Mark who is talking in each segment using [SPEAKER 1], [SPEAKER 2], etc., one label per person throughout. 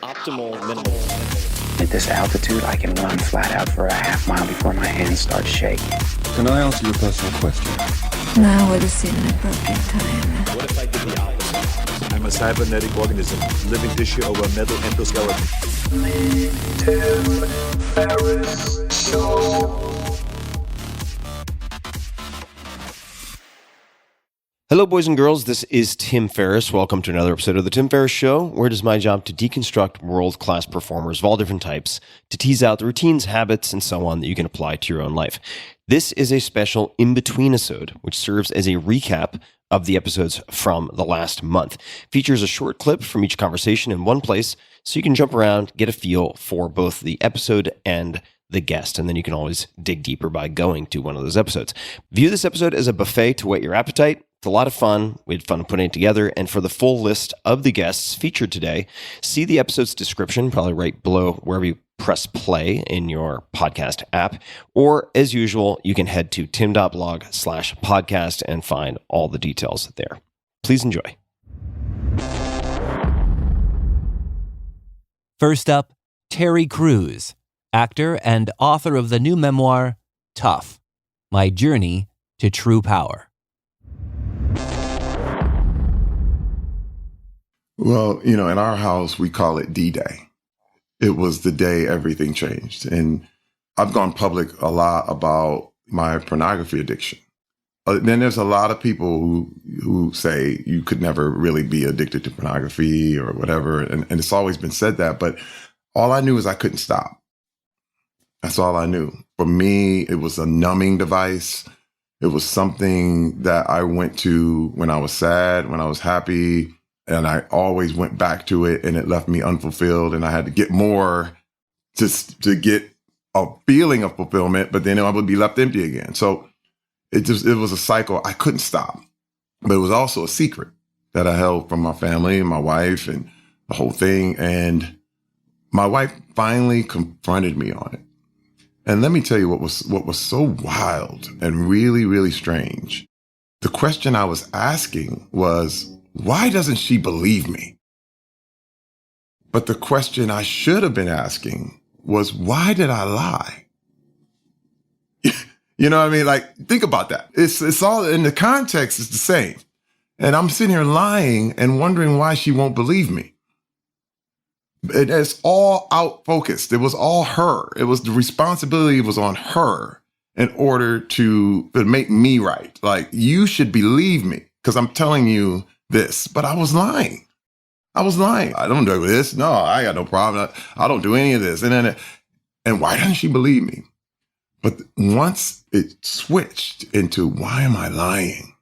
[SPEAKER 1] optimal minimal.
[SPEAKER 2] At this altitude, I can run flat out for a half mile before my hands start shaking.
[SPEAKER 3] Can I ask you a personal question?
[SPEAKER 4] Now would seem an appropriate time.
[SPEAKER 1] What if I did the opposite?
[SPEAKER 5] I'm a cybernetic organism, living tissue over a metal endoskeleton.
[SPEAKER 6] Ferriss Show.
[SPEAKER 7] Hello, boys and girls. This is Tim Ferriss. Welcome to another episode of The Tim Ferriss Show, where it is my job to deconstruct world-class performers of all different types, to tease out the routines, habits, and so on that you can apply to your own life. This is a special in-betweenisode, which serves as a recap of the episodes from the last month. Features a short clip from each conversation in one place, so you can jump around, get a feel for both the episode and the guest, and then you can always dig deeper by going to one of those episodes. View this episode as a buffet to whet your appetite. It's a lot of fun. We had fun putting it together. And for the full list of the guests featured today, see the episode's description, probably right below wherever you press play in your podcast app. Or as usual, you can head to tim.blog/podcast and find all the details there. Please enjoy.
[SPEAKER 8] First up, Terry Crews, actor and author of the new memoir, Tough: My Journey to True Power.
[SPEAKER 3] Well, in our house, we call it D-Day. It was the day everything changed. And I've gone public a lot about my pornography addiction. Then there's a lot of people who say you could never really be addicted to pornography or whatever. And it's always been said that. But all I knew is I couldn't stop. That's all I knew. For me, it was a numbing device. It was something that I went to when I was sad, when I was happy. And I always went back to it, and it left me unfulfilled. And I had to get more just to get a feeling of fulfillment, but then I would be left empty again. So it was a cycle. I couldn't stop. But it was also a secret that I held from my family and my wife and the whole thing. And my wife finally confronted me on it. And let me tell you what was so wild and really, really strange. The question I was asking was, why doesn't she believe me? But the question I should have been asking was, why did I lie? You know what I mean? Like, think about that. It's all in the context is the same. And I'm sitting here lying and wondering why she won't believe me. It's all out focused. It was all her. It was the responsibility was on her in order to make me right. Like, you should believe me because I'm telling you this, but I was lying. I don't do this. No, I got no problem. I don't do any of this. And why doesn't she believe me? But once it switched into why am I lying?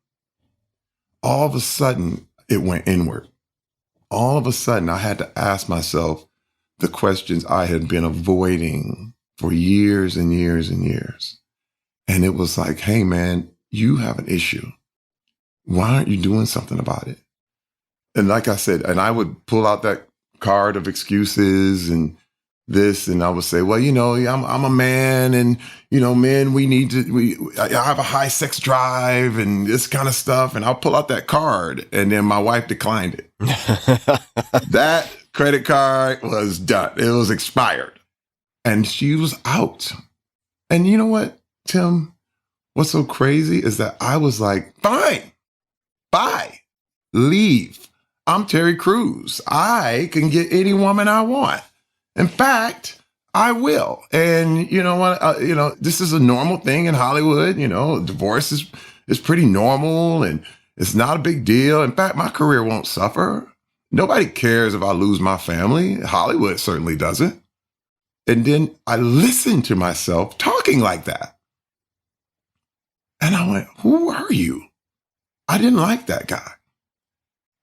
[SPEAKER 3] All of a sudden it went inward. All of a sudden I had to ask myself the questions I had been avoiding for years and years and years. And it was like, hey man, you have an issue. Why aren't you doing something about it? And like I said, and I would pull out that card of excuses and this, and I would say, well, I'm a man, and men, I have a high sex drive and this kind of stuff. And I'll pull out that card, and then my wife declined it. That credit card was done. It was expired, and she was out. And you know what, Tim? What's so crazy is that I was like, fine. Bye. Leave. I'm Terry Crews. I can get any woman I want. In fact, I will. And you know what? This is a normal thing in Hollywood. Divorce is pretty normal and it's not a big deal. In fact, my career won't suffer. Nobody cares if I lose my family. Hollywood certainly doesn't. And then I listened to myself talking like that. And I went, who are you? I didn't like that guy.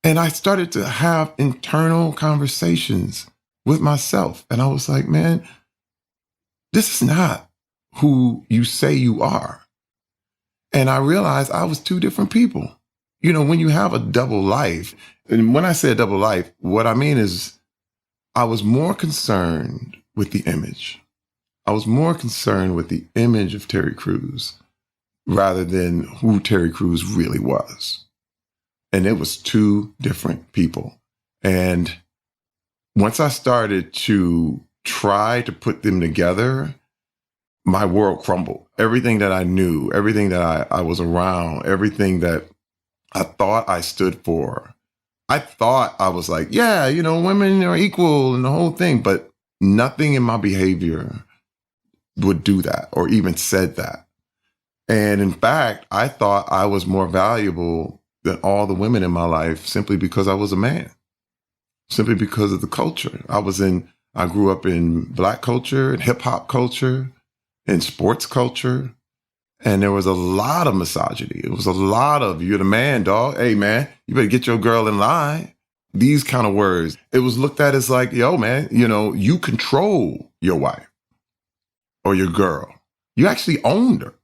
[SPEAKER 3] And I started to have internal conversations with myself. And I was like, man, this is not who you say you are. And I realized I was two different people. When you have a double life, and when I say a double life, what I mean is I was more concerned with the image. I was more concerned with the image of Terry Crews rather than who Terry Crews really was. And it was two different people. And once I started to try to put them together, my world crumbled. Everything that I knew, everything that I was around, everything that I thought I stood for, I thought I was like, yeah, women are equal and the whole thing, but nothing in my behavior would do that or even said that. And in fact, I thought I was more valuable than all the women in my life simply because I was a man, simply because of the culture. I grew up in Black culture and hip hop culture and sports culture. And there was a lot of misogyny. It was a lot of, you're the man, dog. Hey, man, you better get your girl in line. These kind of words. It was looked at as like, yo, man, you control your wife or your girl. You actually owned her.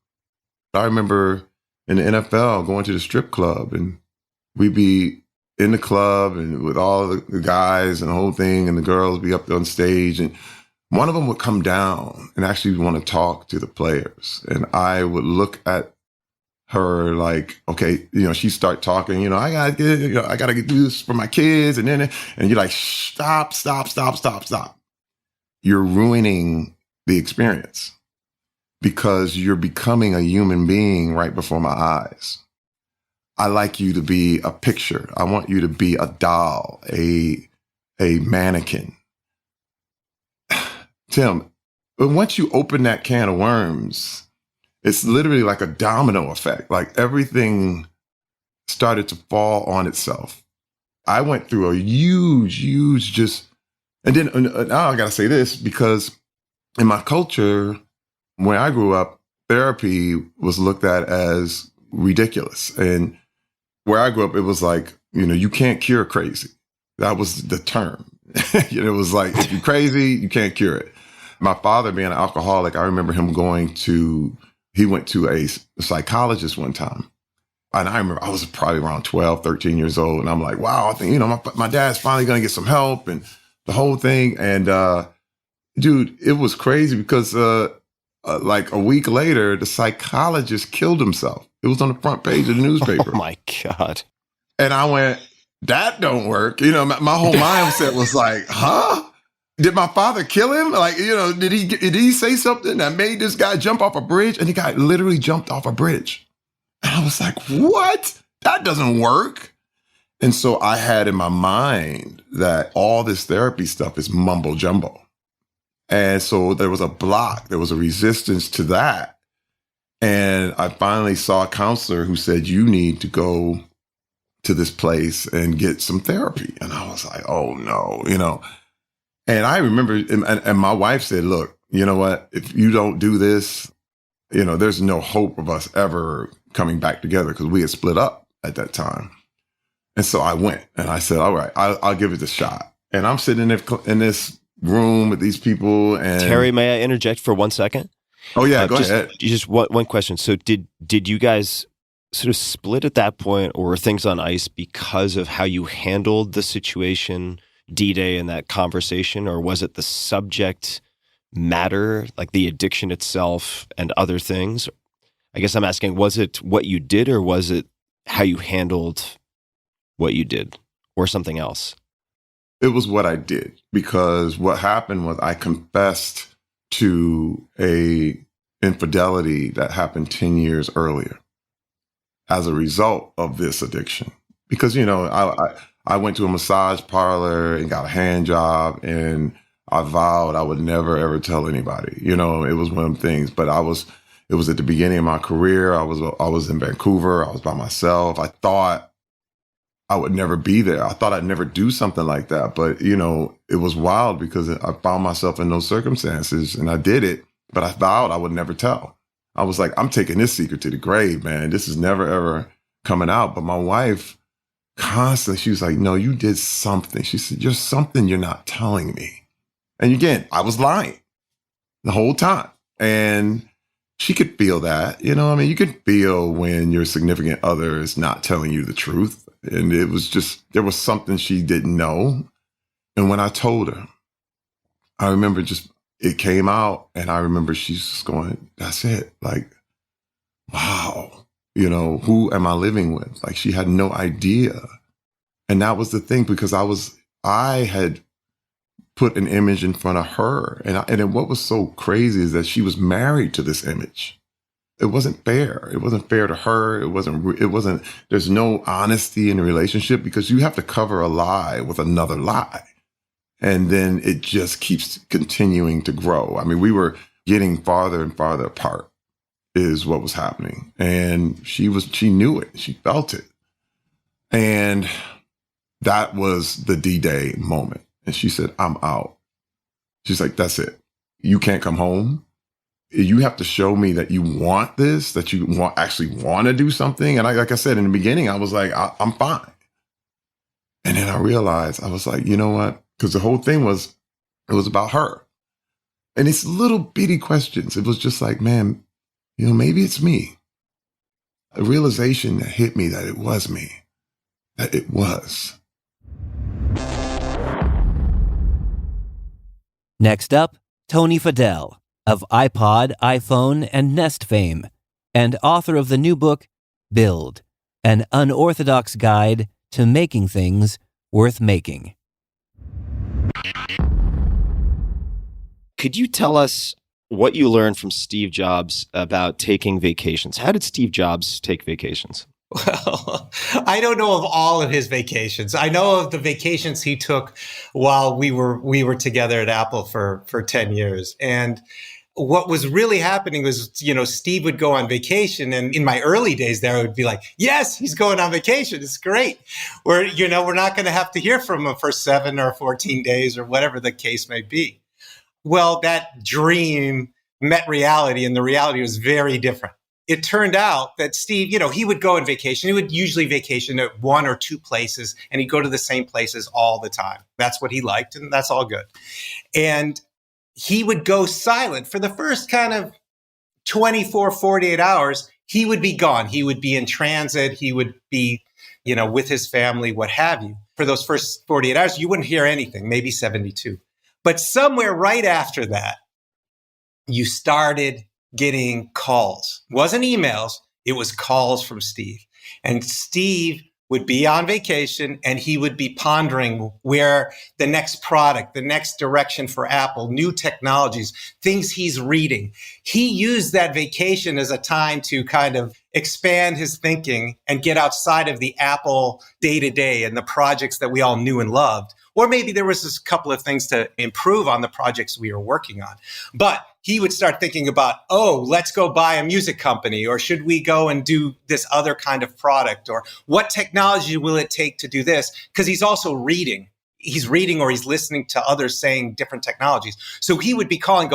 [SPEAKER 3] I remember in the NFL going to the strip club, and we'd be in the club and with all the guys and the whole thing, and the girls be up on stage, and one of them would come down and actually want to talk to the players. And I would look at her like, okay, she start talking, I gotta do this for my kids. And you're like, stop. You're ruining the experience because you're becoming a human being right before my eyes. I like you to be a picture. I want you to be a doll, a mannequin. Tim, once you open that can of worms, it's literally like a domino effect. Like everything started to fall on itself. I went through a huge, and then now I got to say this, because in my culture, when I grew up, therapy was looked at as ridiculous. And where I grew up, it was like, you can't cure crazy. That was the term. It was like, if you're crazy, you can't cure it. My father being an alcoholic, I remember him he went to a psychologist one time. And I remember I was probably around 12, 13 years old. And I'm like, wow, I think, my dad's finally going to get some help and the whole thing. And dude, it was crazy because like a week later, the psychologist killed himself. It was on the front page of the newspaper.
[SPEAKER 7] Oh my God.
[SPEAKER 3] And I went, that don't work. My whole mindset was like, huh? Did my father kill him? Like, did he say something that made this guy jump off a bridge? And the guy literally jumped off a bridge. And I was like, what? That doesn't work. And so I had in my mind that all this therapy stuff is mumbo jumbo. And so there was a block, there was a resistance to that. And I finally saw a counselor who said, you need to go to this place and get some therapy. And I was like, oh no, And I remember, and my wife said, look, you know what? If you don't do this, there's no hope of us ever coming back together, because we had split up at that time. And so I went and I said, all right, I'll give it a shot. And I'm sitting in this room with these people. And
[SPEAKER 7] Terry, may I interject for 1 second?
[SPEAKER 3] Oh yeah, go ahead.
[SPEAKER 7] Just one question. So did you guys sort of split at that point, or were things on ice because of how you handled the situation, D-Day, and that conversation? Or was it the subject matter, like the addiction itself and other things? I guess I'm asking, was it what you did, or was it how you handled what you did, or something else?
[SPEAKER 3] It was what I did, because what happened was I confessed to a infidelity that happened 10 years earlier as a result of this addiction. Because, I went to a massage parlor and got a hand job, and I vowed I would never, ever tell anybody. It was one of the things, but it was at the beginning of my career. I was in Vancouver. I was by myself. I thought I would never be there. I thought I'd never do something like that. But, it was wild because I found myself in those circumstances, and I did it, but I vowed I would never tell. I was like, I'm taking this secret to the grave, man. This is never, ever coming out. But my wife constantly, she was like, no, you did something. She said, there's something you're not telling me. And again, I was lying the whole time. And she could feel that, you could feel when your significant other is not telling you the truth. And it was just, there was something she didn't know. And when I told her, I remember it came out, and I remember she's just going, that's it. Like, wow, who am I living with? Like, she had no idea. And that was the thing, because I had put an image in front of her. And then what was so crazy is that she was married to this image. It wasn't fair. It wasn't fair to her. It wasn't, there's no honesty in the relationship because you have to cover a lie with another lie. And then it just keeps continuing to grow. I mean, we were getting farther and farther apart is what was happening. And she knew it. She felt it. And that was the D-Day moment. And she said, I'm out. She's like, that's it. You can't come home. You have to show me that you want this, that you actually want to do something. And like I said, in the beginning, I was like, I'm fine. And then I realized, I was like, you know what? Because the whole thing it was about her. And it's little bitty questions. It was just like, man, maybe it's me. A realization that hit me that it was me, that it was.
[SPEAKER 8] Next up, Tony Fadell of iPod, iPhone, and Nest fame, and author of the new book, Build, an unorthodox guide to making things worth making.
[SPEAKER 7] Could you tell us what you learned from Steve Jobs about taking vacations? How did Steve Jobs take vacations?
[SPEAKER 9] Well, I don't know of all of his vacations. I know of the vacations he took while we were together at Apple for 10 years. And what was really happening was, Steve would go on vacation. And in my early days there, I would be like, yes, he's going on vacation. It's great. We're not going to have to hear from him for 7 or 14 days or whatever the case may be. Well, that dream met reality, and the reality was very different. It turned out that Steve, he would go on vacation. He would usually vacation at 1 or 2 places, and he'd go to the same places all the time. That's what he liked, and that's all good. And he would go silent for the first kind of 24, 48 hours. He would be gone. He would be in transit. He would be, with his family, what have you. For those first 48 hours, you wouldn't hear anything, maybe 72. But somewhere right after that, you started getting calls. It wasn't emails. It was calls from Steve. And Steve would be on vacation and he would be pondering where the next product, the next direction for Apple, new technologies, things he's reading. He used that vacation as a time to kind of expand his thinking and get outside of the Apple day-to-day and the projects that we all knew and loved. Or maybe there was just a couple of things to improve on the projects we were working on. But he would start thinking about, let's go buy a music company, or should we go and do this other kind of product, or what technology will it take to do this? Because he's also reading. He's reading or he's listening to others saying different technologies. So he would be calling,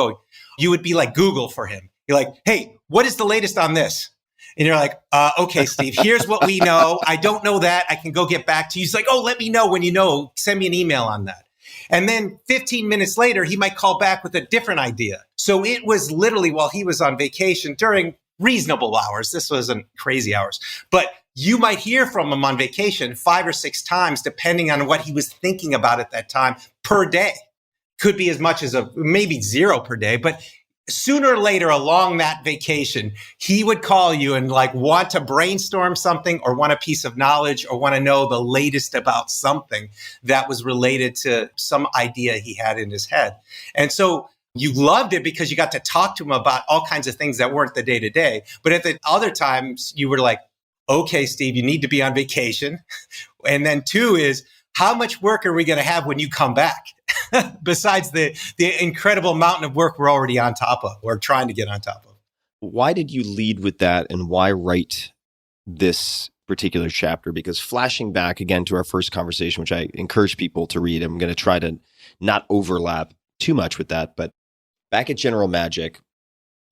[SPEAKER 9] you would be like Google for him. You're like, hey, what is the latest on this? And you're like, okay, Steve, here's what we know. I don't know that. I can go get back to you. He's like, let me know when you know. Send me an email on that. And then 15 minutes later, he might call back with a different idea. So it was literally while he was on vacation during reasonable hours. This wasn't crazy hours. But you might hear from him on vacation 5 or 6 times, depending on what he was thinking about at that time per day. Could be as much as maybe 0 per day. But sooner or later along that vacation, he would call you and want to brainstorm something or want a piece of knowledge or want to know the latest about something that was related to some idea he had in his head. And so you loved it because you got to talk to him about all kinds of things that weren't the day to day. But at the other times you were like, okay, Steve, you need to be on vacation. And then 2 is, how much work are we going to have when you come back? Besides the incredible mountain of work we're already on top of, or trying to get on top of.
[SPEAKER 7] Why did you lead with that, and why write this particular chapter? Because flashing back again to our first conversation, which I encourage people to read, I'm going to try to not overlap too much with that. But back at General Magic,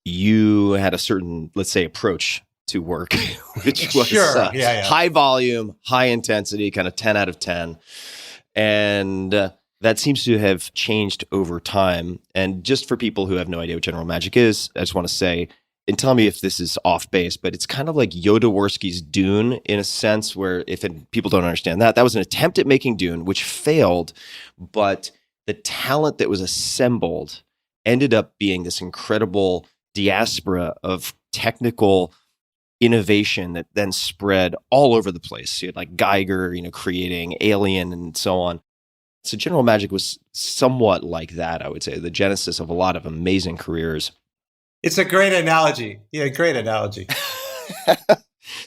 [SPEAKER 7] you had a certain, let's say, approach to work, which was high volume, high intensity, kind of 10 out of 10. And that seems to have changed over time. And just for people who have no idea what General Magic is, I just want to say, and tell me if this is off base, but it's kind of like Jodorowsky's Dune in a sense, where people don't understand that was an attempt at making Dune, which failed, but the talent that was assembled ended up being this incredible diaspora of technical innovation that then spread all over the place. You had like Geiger, creating Alien and so on. So General Magic was somewhat like that, I would say, the genesis of a lot of amazing careers.
[SPEAKER 9] It's a great analogy. Yeah, great analogy.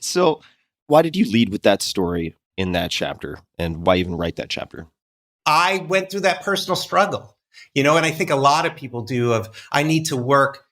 [SPEAKER 7] So why did you lead with that story in that chapter, and why even write that chapter?
[SPEAKER 9] I went through that personal struggle, and I think a lot of people do, of I need to work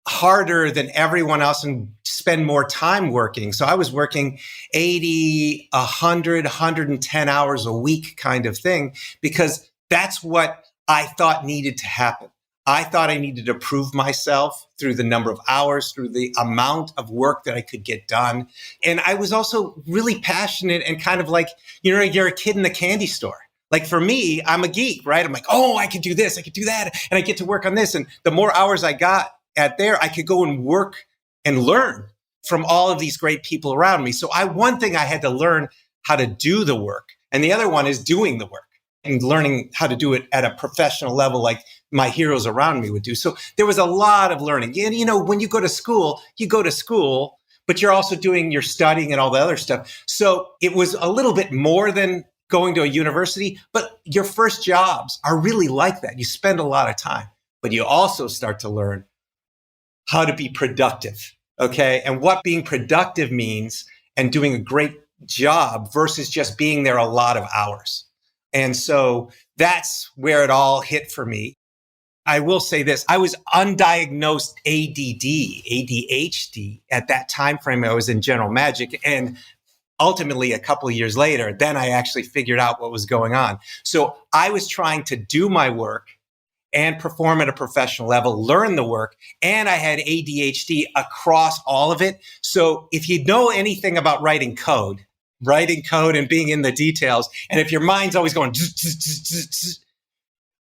[SPEAKER 9] harder than everyone else and spend more time working. So I was working 80, 100, 110 hours a week kind of thing, because that's what I thought needed to happen. I thought I needed to prove myself through the number of hours, through the amount of work that I could get done. And I was also really passionate and kind of like, you're a kid in the candy store. Like for me, I'm a geek, right? I'm like, oh, I could do this, I could do that, and I get to work on this. And the more hours I got at there, I could go and work and learn from all of these great people around me. So one thing I had to learn how to do the work. And the other one is doing the work and learning how to do it at a professional level, like my heroes around me would do. So there was a lot of learning. And, when you go to school, but you're also doing your studying and all the other stuff. So it was a little bit more than going to a university, but your first jobs are really like that. You spend a lot of time, but you also start to learn how to be productive. Okay. And what being productive means and doing a great job versus just being there a lot of hours. And so that's where it all hit for me. I will say this, I was undiagnosed ADHD at that time frame. I was in General Magic, and ultimately a couple of years later, then I actually figured out what was going on. So I was trying to do my work and perform at a professional level, learn the work, and I had ADHD across all of it. So if you know anything about writing code and being in the details, and if your mind's always going,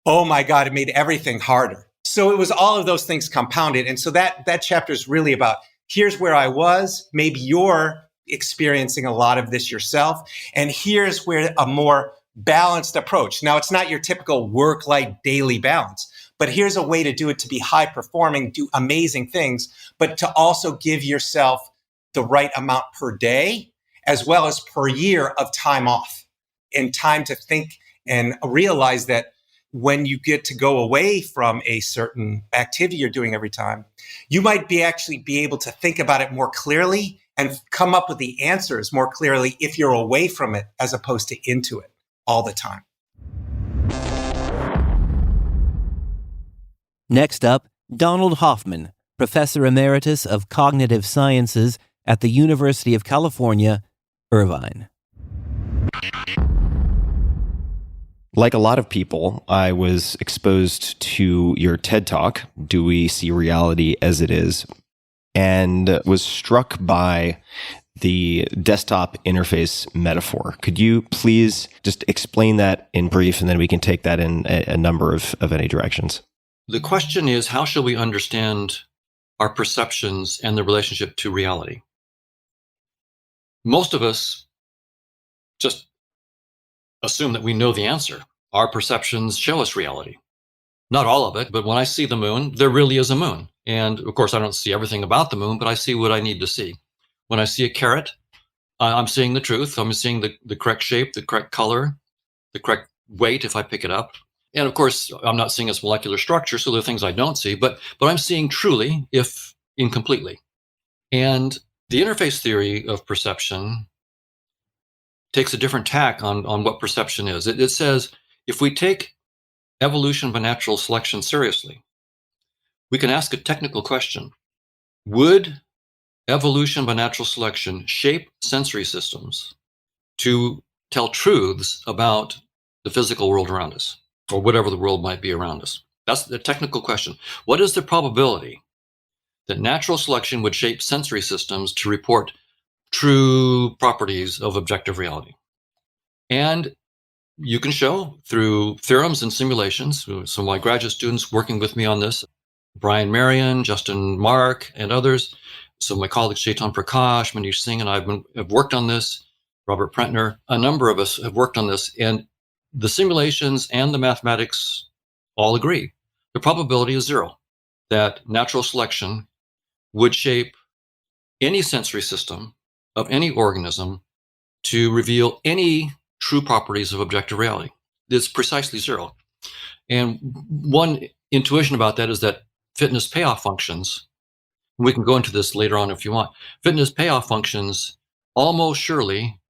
[SPEAKER 9] oh my God, it made everything harder. So it was all of those things compounded. And so that chapter is really about, here's where I was, maybe you're experiencing a lot of this yourself, and here's where a more balanced approach. Now, it's not your typical work-life daily balance, but here's a way to do it to be high performing, do amazing things, but to also give yourself the right amount per day, as well as per year of time off and time to think and realize that when you get to go away from a certain activity you're doing every time, you might actually be able to think about it more clearly and come up with the answers more clearly if you're away from it as opposed to into it all the time.
[SPEAKER 8] Next up, Donald Hoffman, Professor Emeritus of Cognitive Sciences at the University of California, Irvine.
[SPEAKER 7] Like a lot of people, I was exposed to your TED Talk, Do We See Reality as It Is? And was struck by the desktop interface metaphor. Could you please just explain that in brief, and then we can take that in a number of any directions?
[SPEAKER 10] The question is, how shall we understand our perceptions and the relationship to reality? Most of us just assume that we know the answer. Our perceptions show us reality. Not all of it, but when I see the moon, there really is a moon. And of course, I don't see everything about the moon, but I see what I need to see. When I see a carrot, I'm seeing the truth. I'm seeing the correct shape, the correct color, the correct weight if I pick it up. And of course, I'm not seeing its molecular structure, so there are things I don't see, but I'm seeing truly, if incompletely. And the interface theory of perception takes a different tack on what perception is. It says, if we take evolution by natural selection seriously, we can ask a technical question. Would evolution by natural selection shape sensory systems to tell truths about the physical world around us, or whatever the world might be around us? That's the technical question. What is the probability that natural selection would shape sensory systems to report true properties of objective reality? And you can show through theorems and simulations. Some of my graduate students working with me on this, Brian Marion, Justin Mark, and others. So my colleagues, Chetan Prakash, Manish Singh, and I have worked on this. Robert Prentner, a number of us have worked on this. And the simulations and the mathematics all agree. The probability is zero that natural selection would shape any sensory system of any organism to reveal any true properties of objective reality. it's precisely zero. And one intuition about that is that fitness payoff functions, we can go into this later on if you want, fitness payoff functions almost surely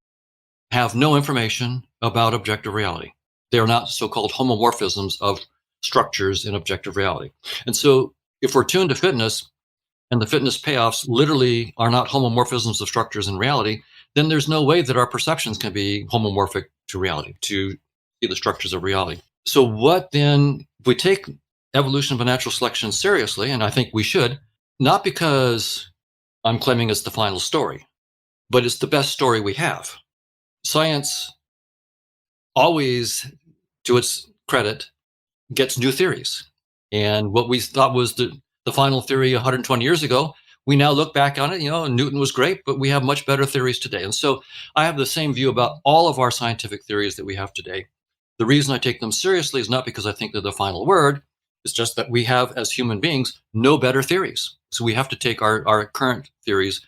[SPEAKER 10] have no information about objective reality. They are not so-called homomorphisms of structures in objective reality. And so if we're tuned to fitness, and the fitness payoffs literally are not homomorphisms of structures in reality, then there's no way that our perceptions can be homomorphic to reality, to see the structures of reality. So what then, if we take evolution by natural selection seriously, and I think we should, not because I'm claiming it's the final story, but it's the best story we have. Science always, to its credit, gets new theories. And what we thought was the final theory 120 years ago, we now look back on it, Newton was great, but we have much better theories today. And so I have the same view about all of our scientific theories that we have today. The reason I take them seriously is not because I think they're the final word. It's just that we have, as human beings, no better theories. So we have to take our current theories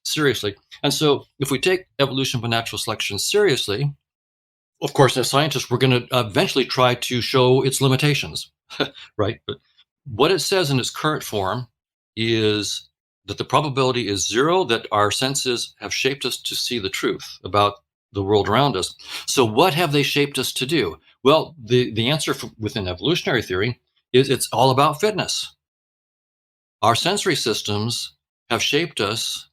[SPEAKER 10] seriously. And so if we take evolution by natural selection seriously, of course, as scientists, we're going to eventually try to show its limitations, right? But what it says in its current form is that the probability is zero that our senses have shaped us to see the truth about the world around us. So what have they shaped us to do? Well, the answer within evolutionary theory is it's all about fitness. Our sensory systems have shaped us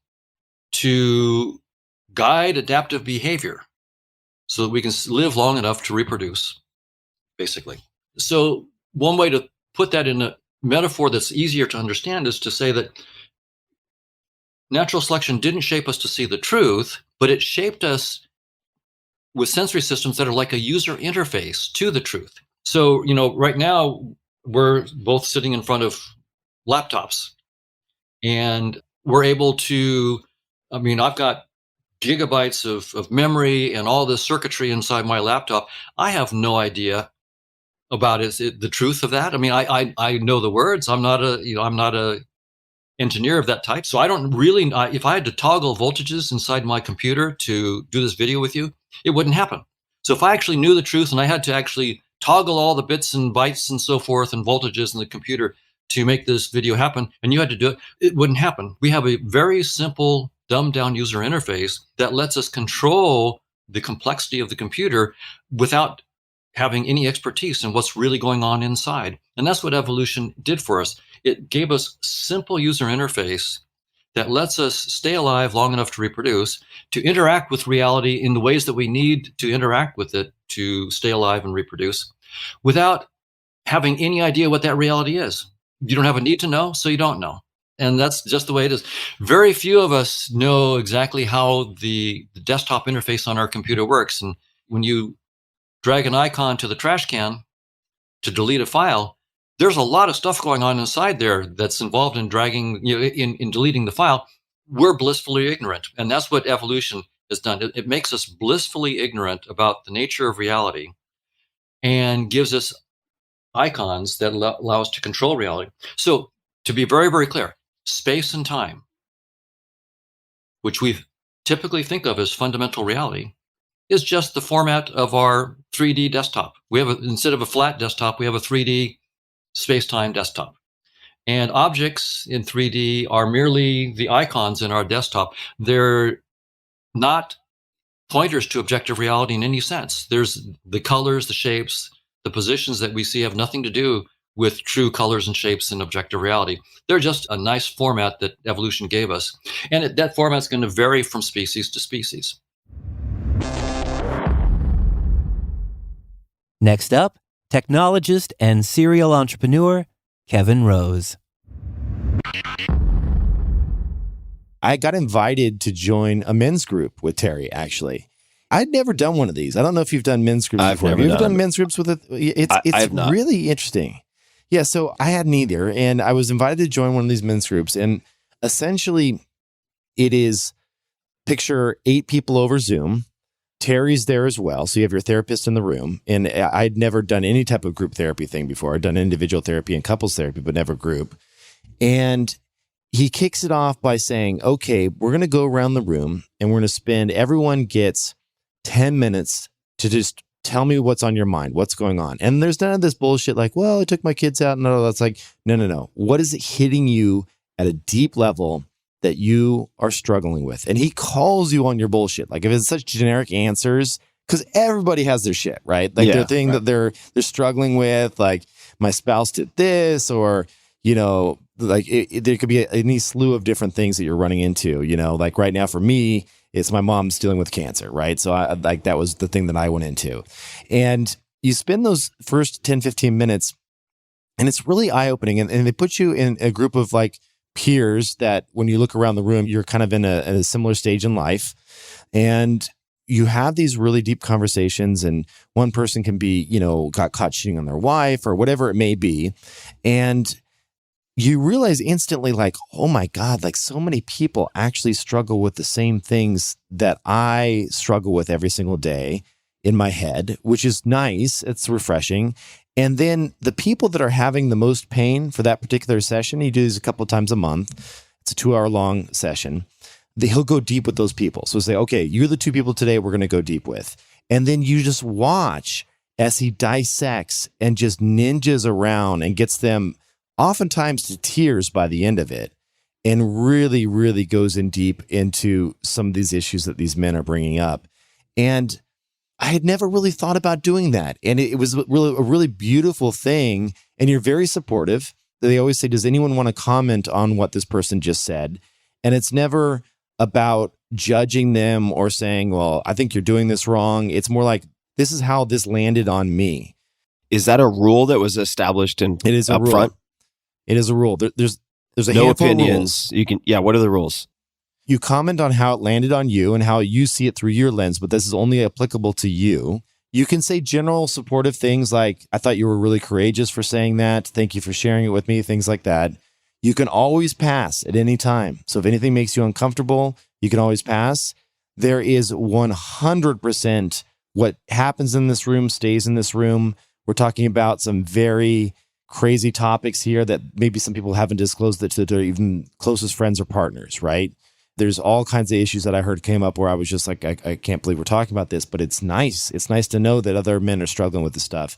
[SPEAKER 10] to guide adaptive behavior so that we can live long enough to reproduce, basically. So one way to put that in a metaphor that's easier to understand is to say that natural selection didn't shape us to see the truth, but it shaped us with sensory systems that are like a user interface to the truth. So, right now we're both sitting in front of laptops and we're able to, I've got gigabytes of memory and all this circuitry inside my laptop. I have no idea about the truth of that. I know the words. I'm not a engineer of that type. So I don't really, if I had to toggle voltages inside my computer to do this video with you, it wouldn't happen. So if I actually knew the truth and I had to actually toggle all the bits and bytes and so forth and voltages in the computer to make this video happen, and you had to do it, it wouldn't happen. We have a very simple, dumbed down user interface that lets us control the complexity of the computer without having any expertise in what's really going on inside. And that's what evolution did for us. It gave us simple user interface that lets us stay alive long enough to reproduce, to interact with reality in the ways that we need to interact with it to stay alive and reproduce, without having any idea what that reality is. You don't have a need to know, so you don't know. And that's just the way it is. Very few of us know exactly how the desktop interface on our computer works. And when you drag an icon to the trash can to delete a file, there's a lot of stuff going on inside there that's involved in dragging, in deleting the file. We're blissfully ignorant. And that's what evolution has done. It makes us blissfully ignorant about the nature of reality and gives us icons that allow us to control reality. So to be very, very clear, space and time, which we typically think of as fundamental reality, is just the format of our 3D desktop. We have instead of a flat desktop, we have a 3D space-time desktop. And objects in 3D are merely the icons in our desktop. They're not pointers to objective reality in any sense. There's the colors, the shapes, the positions that we see have nothing to do with true colors and shapes in objective reality. They're just a nice format that evolution gave us. And that format's going to vary from species to species.
[SPEAKER 8] Next up, technologist and serial entrepreneur, Kevin Rose.
[SPEAKER 11] I got invited to join a men's group with Terry, actually. I'd never done one of these. I don't know if you've done men's groups before. Have you ever done men's groups with it? It's really interesting. Yeah, so I hadn't either, and I was invited to join one of these men's groups, and essentially it is picture 8 people over Zoom. Terry's there as well, so you have your therapist in the room, and I'd never done any type of group therapy thing before. I'd done individual therapy and couples therapy, but never group. And he kicks it off by saying, okay, we're going to go around the room, and we're going to everyone gets 10 minutes to just Tell me what's on your mind. What's going on? And there's none of this bullshit like, well, I took my kids out. No, that's like, no. What is it hitting you at a deep level that you are struggling with? And he calls you on your bullshit. Like if it's such generic answers, because everybody has their shit, right? Like their thing that they're struggling with, like my spouse did this, or, like there could be any slew of different things that you're running into, like right now for me, it's my mom's dealing with cancer, right? So that was the thing that I went into. And you spend those first 10, 15 minutes and it's really eye-opening. And they put you in a group of like peers that when you look around the room, you're kind of in a similar stage in life. And you have these really deep conversations, and one person can be, got caught cheating on their wife or whatever it may be. And you realize instantly like, oh my God, like so many people actually struggle with the same things that I struggle with every single day in my head, which is nice. It's refreshing. And then the people that are having the most pain for that particular session, he does a couple of times a month. It's a 2-hour long session. He'll go deep with those people. So say, okay, you're the 2 people today we're going to go deep with. And then you just watch as he dissects and just ninjas around and gets them oftentimes to tears by the end of it, and really, really goes in deep into some of these issues that these men are bringing up. And I had never really thought about doing that. And it was really a really beautiful thing. And you're very supportive. They always say, does anyone want to comment on what this person just said? And it's never about judging them or saying, well, I think you're doing this wrong. It's more like, this is how this landed on me.
[SPEAKER 7] Is that a rule that was established in
[SPEAKER 11] it is a
[SPEAKER 7] up
[SPEAKER 11] rule.
[SPEAKER 7] front?
[SPEAKER 11] It is a rule. There's a
[SPEAKER 7] no
[SPEAKER 11] handful
[SPEAKER 7] opinions.
[SPEAKER 11] Of rules.
[SPEAKER 7] What are the rules?
[SPEAKER 11] You comment on how it landed on you and how you see it through your lens, but this is only applicable to you. You can say general supportive things like, I thought you were really courageous for saying that. Thank you for sharing it with me. Things like that. You can always pass at any time. So if anything makes you uncomfortable, you can always pass. There is 100% what happens in this room stays in this room. We're talking about some very crazy topics here that maybe some people haven't disclosed that to their even closest friends or partners, right? There's all kinds of issues that I heard came up where I was just like, I can't believe we're talking about this, but it's nice. It's nice to know that other men are struggling with this stuff.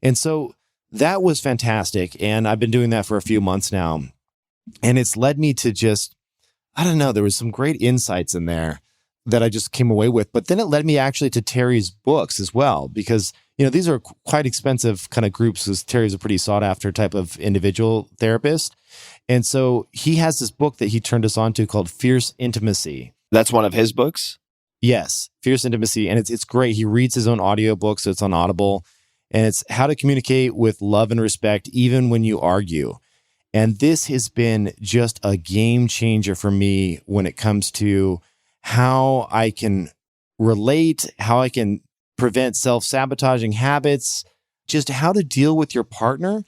[SPEAKER 11] And so that was fantastic. And I've been doing that for a few months now. And it's led me to just, I don't know, there was some great insights in there that I just came away with. But then it led me actually to Terry's books as well, because these are quite expensive kind of groups, because Terry's a pretty sought after type of individual therapist. And so he has this book that he turned us on to called Fierce Intimacy.
[SPEAKER 7] That's one of his books?
[SPEAKER 11] Yes, Fierce Intimacy. And it's great. He reads his own audiobook, so it's on Audible. And it's how to communicate with love and respect, even when you argue. And this has been just a game changer for me when it comes to how I can relate, how I can prevent self-sabotaging habits, just how to deal with your partner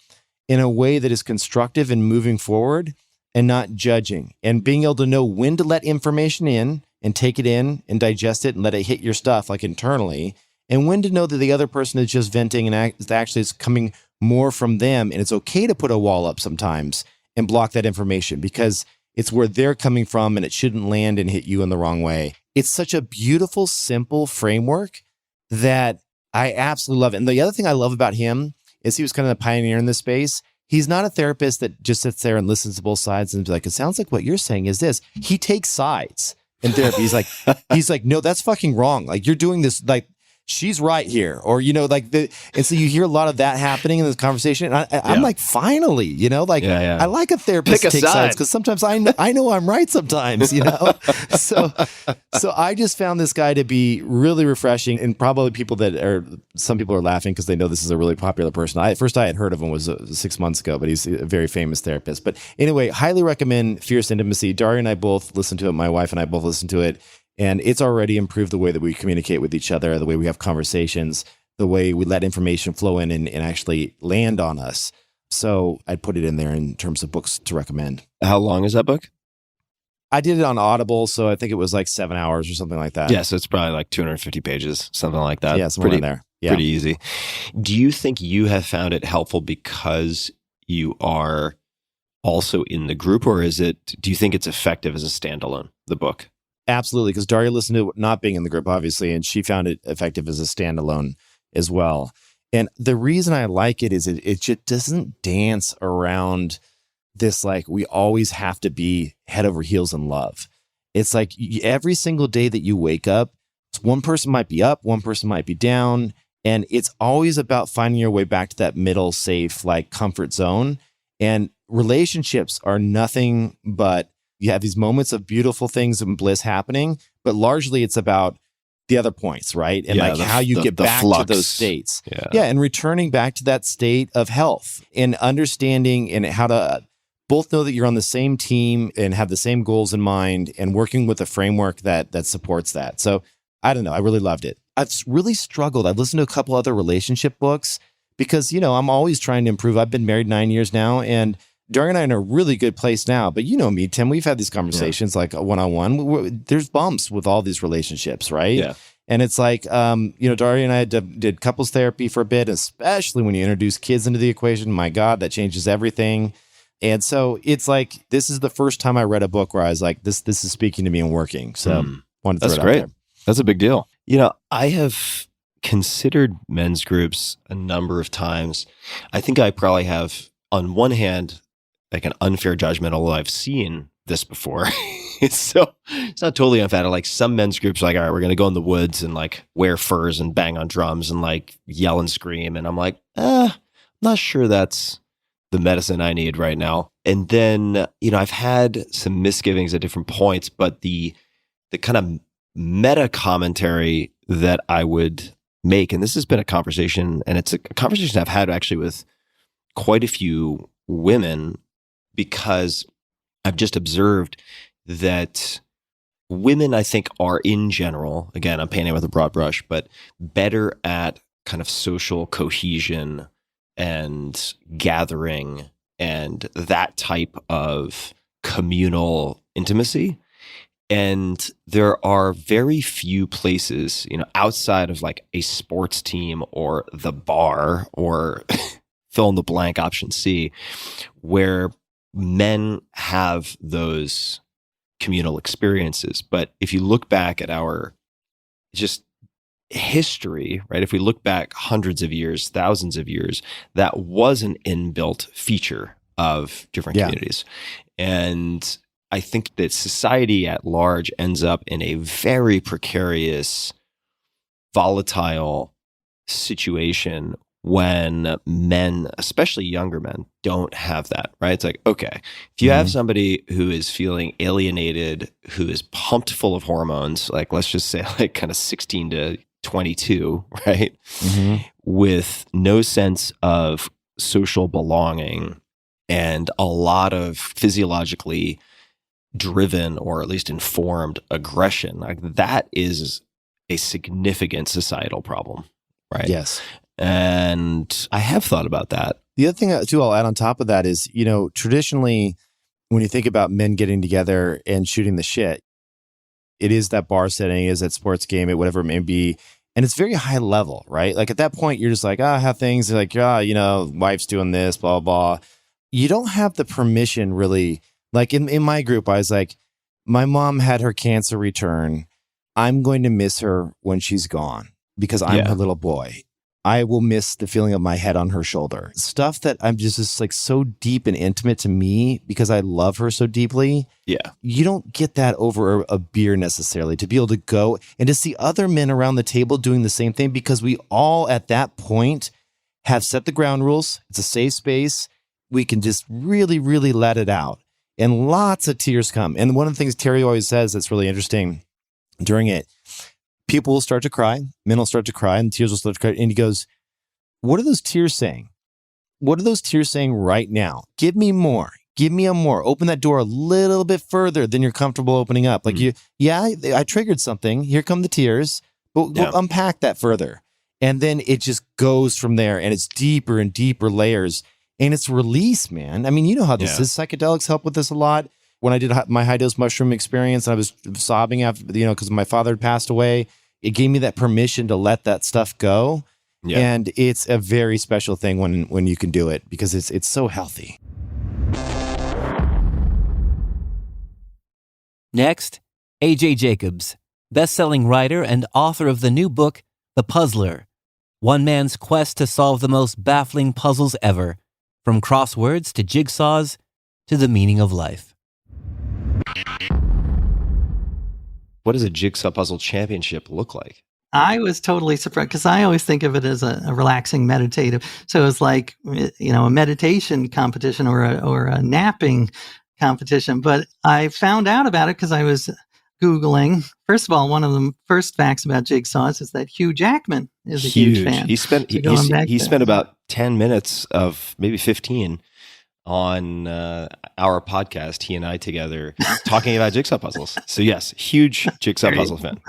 [SPEAKER 11] in a way that is constructive and moving forward and not judging, and being able to know when to let information in and take it in and digest it and let it hit your stuff like internally, and when to know that the other person is just venting and actually it's coming more from them. And it's okay to put a wall up sometimes and block that information because it's where they're coming from and it shouldn't land and hit you in the wrong way. It's such a beautiful, simple framework that I absolutely love it. And the other thing I love about him is he was kind of the pioneer in this space. He's not a therapist that just sits there and listens to both sides and be like, it sounds like what you're saying is this. He takes sides in therapy. He's like, no, that's fucking wrong. Like you're doing this, like she's right here. Or, and so you hear a lot of that happening in this conversation. And I'm like, finally, I like a therapist to take sides because sometimes I know I'm right sometimes, So I just found this guy to be really refreshing, and probably some people are laughing because they know this is a really popular person. First I had heard of him was 6 months ago, but he's a very famous therapist. But anyway, highly recommend Fierce Intimacy. Daria and I both listened to it. My wife and I both listened to it. And it's already improved the way that we communicate with each other, the way we have conversations, the way we let information flow in and actually land on us. So I'd put it in there in terms of books to recommend.
[SPEAKER 7] How long is that book?
[SPEAKER 11] I did it on Audible, so I think it was like 7 hours or something like that.
[SPEAKER 7] Yeah, so it's probably like 250 pages, something like that.
[SPEAKER 11] Yeah, somewhere in there. Yeah.
[SPEAKER 7] Pretty easy. Do you think you have found it helpful because you are also in the group, or do you think it's effective as a standalone, the book?
[SPEAKER 11] Absolutely, because Daria listened to it not being in the group, obviously, and she found it effective as a standalone. as well. And the reason I like it is it just doesn't dance around this, like, we always have to be head over heels in love. It's like every single day that you wake up, one person might be up, one person might be down. And it's always about finding your way back to that middle, safe, like, comfort zone. And relationships are nothing but you have these moments of beautiful things and bliss happening, but largely it's about the other points, right? And how you get back to those states. Yeah. And returning back to that state of health and understanding and how to both know that you're on the same team and have the same goals in mind and working with a framework that supports that. So I don't know. I really loved it. I've really struggled. I've listened to a couple other relationship books because, I'm always trying to improve. I've been married 9 years now, and Daria and I are in a really good place now. But you know me, Tim, we've had these conversations like one-on-one. There's bumps with all these relationships, right? Yeah. And it's like, Daria and I did couples therapy for a bit, especially when you introduce kids into the equation. My God, that changes everything. And so it's like, this is the first time I read a book where I was like, this is speaking to me and working. So wanted to throw it out there.
[SPEAKER 7] That's a big deal. I have considered men's groups a number of times. I think I probably have, on one hand, like an unfair judgment, although I've seen this before. So it's not totally unfair. Like some men's groups, like, all right, we're going to go in the woods and like wear furs and bang on drums and like yell and scream. And I'm like, I'm not sure that's the medicine I need right now. And then, I've had some misgivings at different points, but the kind of meta commentary that I would make, and this has been a conversation, and it's a conversation I've had actually with quite a few women, because I've just observed that women, I think, are in general, again, I'm painting with a broad brush, but better at kind of social cohesion and gathering and that type of communal intimacy. And there are very few places, outside of like a sports team or the bar or fill in the blank option C, where men have those communal experiences. But if you look back at our just history, right? If we look back hundreds of years, thousands of years, that was an inbuilt feature of different communities. And I think that society at large ends up in a very precarious, volatile situation when men, especially younger men, don't have that, right? It's like, okay, if you have somebody who is feeling alienated, who is pumped full of hormones, like let's just say like kind of 16 to 22, right? With no sense of social belonging and a lot of physiologically driven or at least informed aggression, like that is a significant societal problem, right?
[SPEAKER 11] Yes.
[SPEAKER 7] And I have thought about that.
[SPEAKER 11] The other thing too, I'll add on top of that is, traditionally when you think about men getting together and shooting the shit, it is that bar setting, it is that sports game, whatever it may be. And it's very high level, right? Like at that point, you're just like, how things are like, wife's doing this, blah, blah. You don't have the permission really. Like in my group, I was like, my mom had her cancer return. I'm going to miss her when she's gone because I'm her little boy. I will miss the feeling of my head on her shoulder. Stuff that I'm just like so deep and intimate to me because I love her so deeply. Yeah. You don't get that over a beer necessarily, to be able to go and to see other men around the table doing the same thing, because we all at that point have set the ground rules. It's a safe space. We can just really, really let it out. And lots of tears come. And one of the things Terry always says that's really interesting during it, people will start to cry, men will start to cry, and tears will start to cry. And he goes, what are those tears saying? What are those tears saying right now? Give me more. Give me a more. Open that door a little bit further than you're comfortable opening up. Like I triggered something. Here come the tears. But we'll unpack that further. And then it just goes from there, and it's deeper and deeper layers. And it's release, man. I mean, you know how this is. Psychedelics help with this a lot. When I did my high dose mushroom experience, I was sobbing after, because my father had passed away. It gave me that permission to let that stuff go. Yeah. And it's a very special thing when you can do it, because it's so healthy.
[SPEAKER 8] Next, A.J. Jacobs, best-selling writer and author of the new book, The Puzzler, One man's quest to solve the most baffling puzzles ever, from crosswords to jigsaws to the meaning of life.
[SPEAKER 7] What does a jigsaw puzzle championship look like?
[SPEAKER 12] I was totally surprised because I always think of it as a relaxing meditative. So it's like, a meditation competition or a napping competition. But I found out about it because I was Googling. First of all, one of the first facts about jigsaws is that Hugh Jackman is a huge fan.
[SPEAKER 7] He spent about 10 minutes of maybe 15 on our podcast, he and I together, talking about jigsaw puzzles. So yes, huge jigsaw puzzle fan.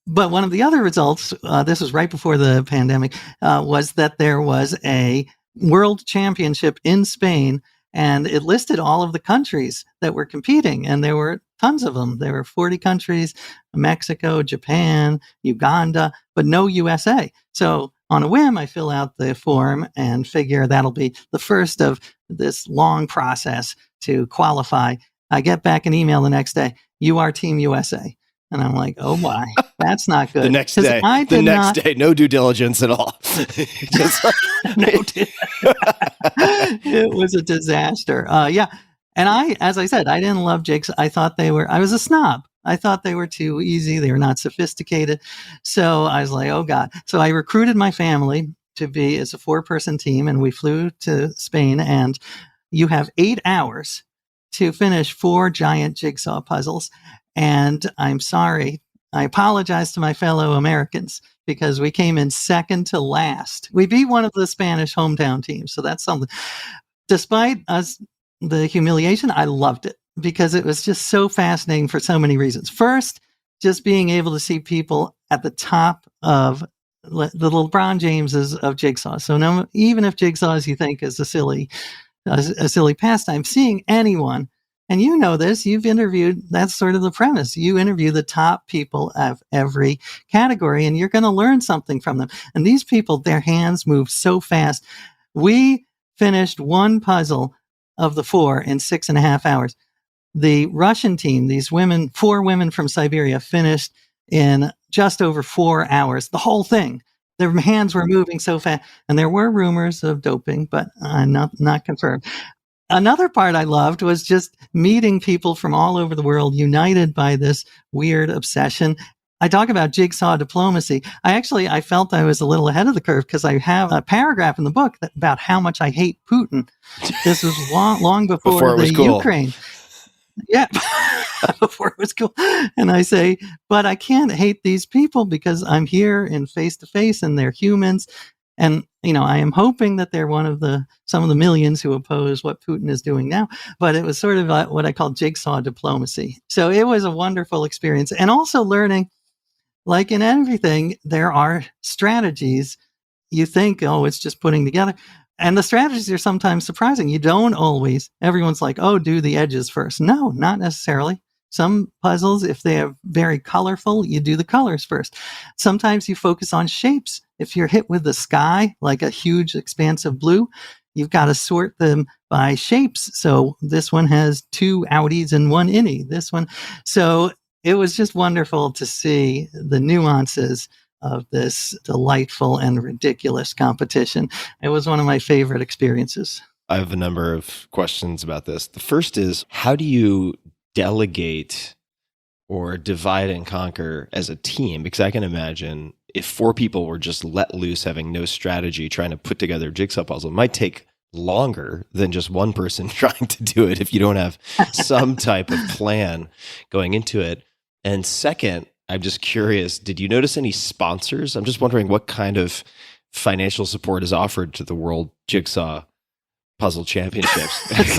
[SPEAKER 12] But one of the other results, this was right before the pandemic, was that there was a world championship in Spain, and it listed all of the countries that were competing, and there were tons of them. There were 40 countries, Mexico, Japan, Uganda, but no USA. So on a whim, I fill out the form and figure that'll be the first of this long process to qualify. I get back an email the next day, you are Team USA. And I'm like, oh my, that's not good.
[SPEAKER 7] The next day, no due diligence at all. Just
[SPEAKER 12] it was a disaster. Yeah. And as I said, I didn't love jigs. I was a snob. I thought they were too easy. They were not sophisticated. So I was like, oh God. So I recruited my family to be as a 4-person team, and we flew to Spain, and you have 8 hours to finish 4 giant jigsaw puzzles. And I'm sorry, I apologize to my fellow Americans because we came in second to last. We beat one of the Spanish hometown teams, so that's something. Despite us, the humiliation, I loved it because it was just so fascinating for so many reasons. First, just being able to see people at the top of the LeBron Jameses of jigsaw. So even if jigsaws you think is a silly pastime, seeing anyone. And you know this, you've interviewed, that's sort of the premise. You interview the top people of every category, and you're going to learn something from them. And these people, their hands move so fast. We finished 1 puzzle of the 4 in 6.5 hours. The Russian team, these 4 women from Siberia, finished in just over 4 hours, the whole thing. Their hands were moving so fast. And there were rumors of doping, but not confirmed. Another part I loved was just meeting people from all over the world, united by this weird obsession. I talk about jigsaw diplomacy. I felt I was a little ahead of the curve because I have a paragraph in the book about how much I hate Putin. This was long before the cool. Ukraine. Yeah, before it was cool. And I say, but I can't hate these people because I'm here in face to face and they're humans. And, I am hoping that they're some of the millions who oppose what Putin is doing now. But it was sort of what I call jigsaw diplomacy. So it was a wonderful experience. And also learning, like in everything, there are strategies. You think, it's just putting together. And the strategies are sometimes surprising. You don't always, everyone's like, do the edges first. No, not necessarily. Some puzzles, if they are very colorful, you do the colors first. Sometimes you focus on shapes. If you're hit with the sky, like a huge expanse of blue, you've got to sort them by shapes. So this one has 2 outies and 1 innie. This one. So it was just wonderful to see the nuances of this delightful and ridiculous competition. It was one of my favorite experiences.
[SPEAKER 7] I have a number of questions about this. The first is, how do you delegate or divide and conquer as a team? Because I can imagine if 4 people were just let loose, having no strategy, trying to put together a jigsaw puzzle, it might take longer than just one person trying to do it if you don't have some type of plan going into it. And second, I'm just curious, did you notice any sponsors? I'm just wondering what kind of financial support is offered to the World Jigsaw Puzzle Championships.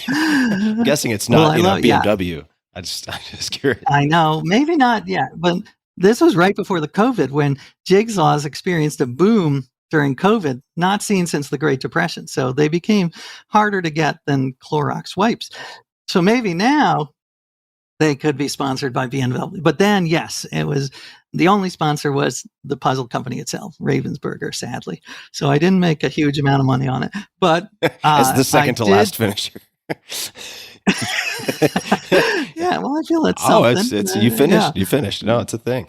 [SPEAKER 7] I'm guessing it's not BMW. Yeah. I'm just curious.
[SPEAKER 12] I know, maybe not yet, but this was right before the COVID when jigsaws experienced a boom during COVID, not seen since the Great Depression. So they became harder to get than Clorox wipes. So maybe now they could be sponsored by BMW. But then, yes, it was the only sponsor was the puzzle company itself, Ravensburger, sadly. So I didn't make a huge amount of money on it. But
[SPEAKER 7] as the second to last finisher.
[SPEAKER 12] Yeah, well, I feel it's something.
[SPEAKER 7] It's you finished. Yeah. You finished. No, it's a thing.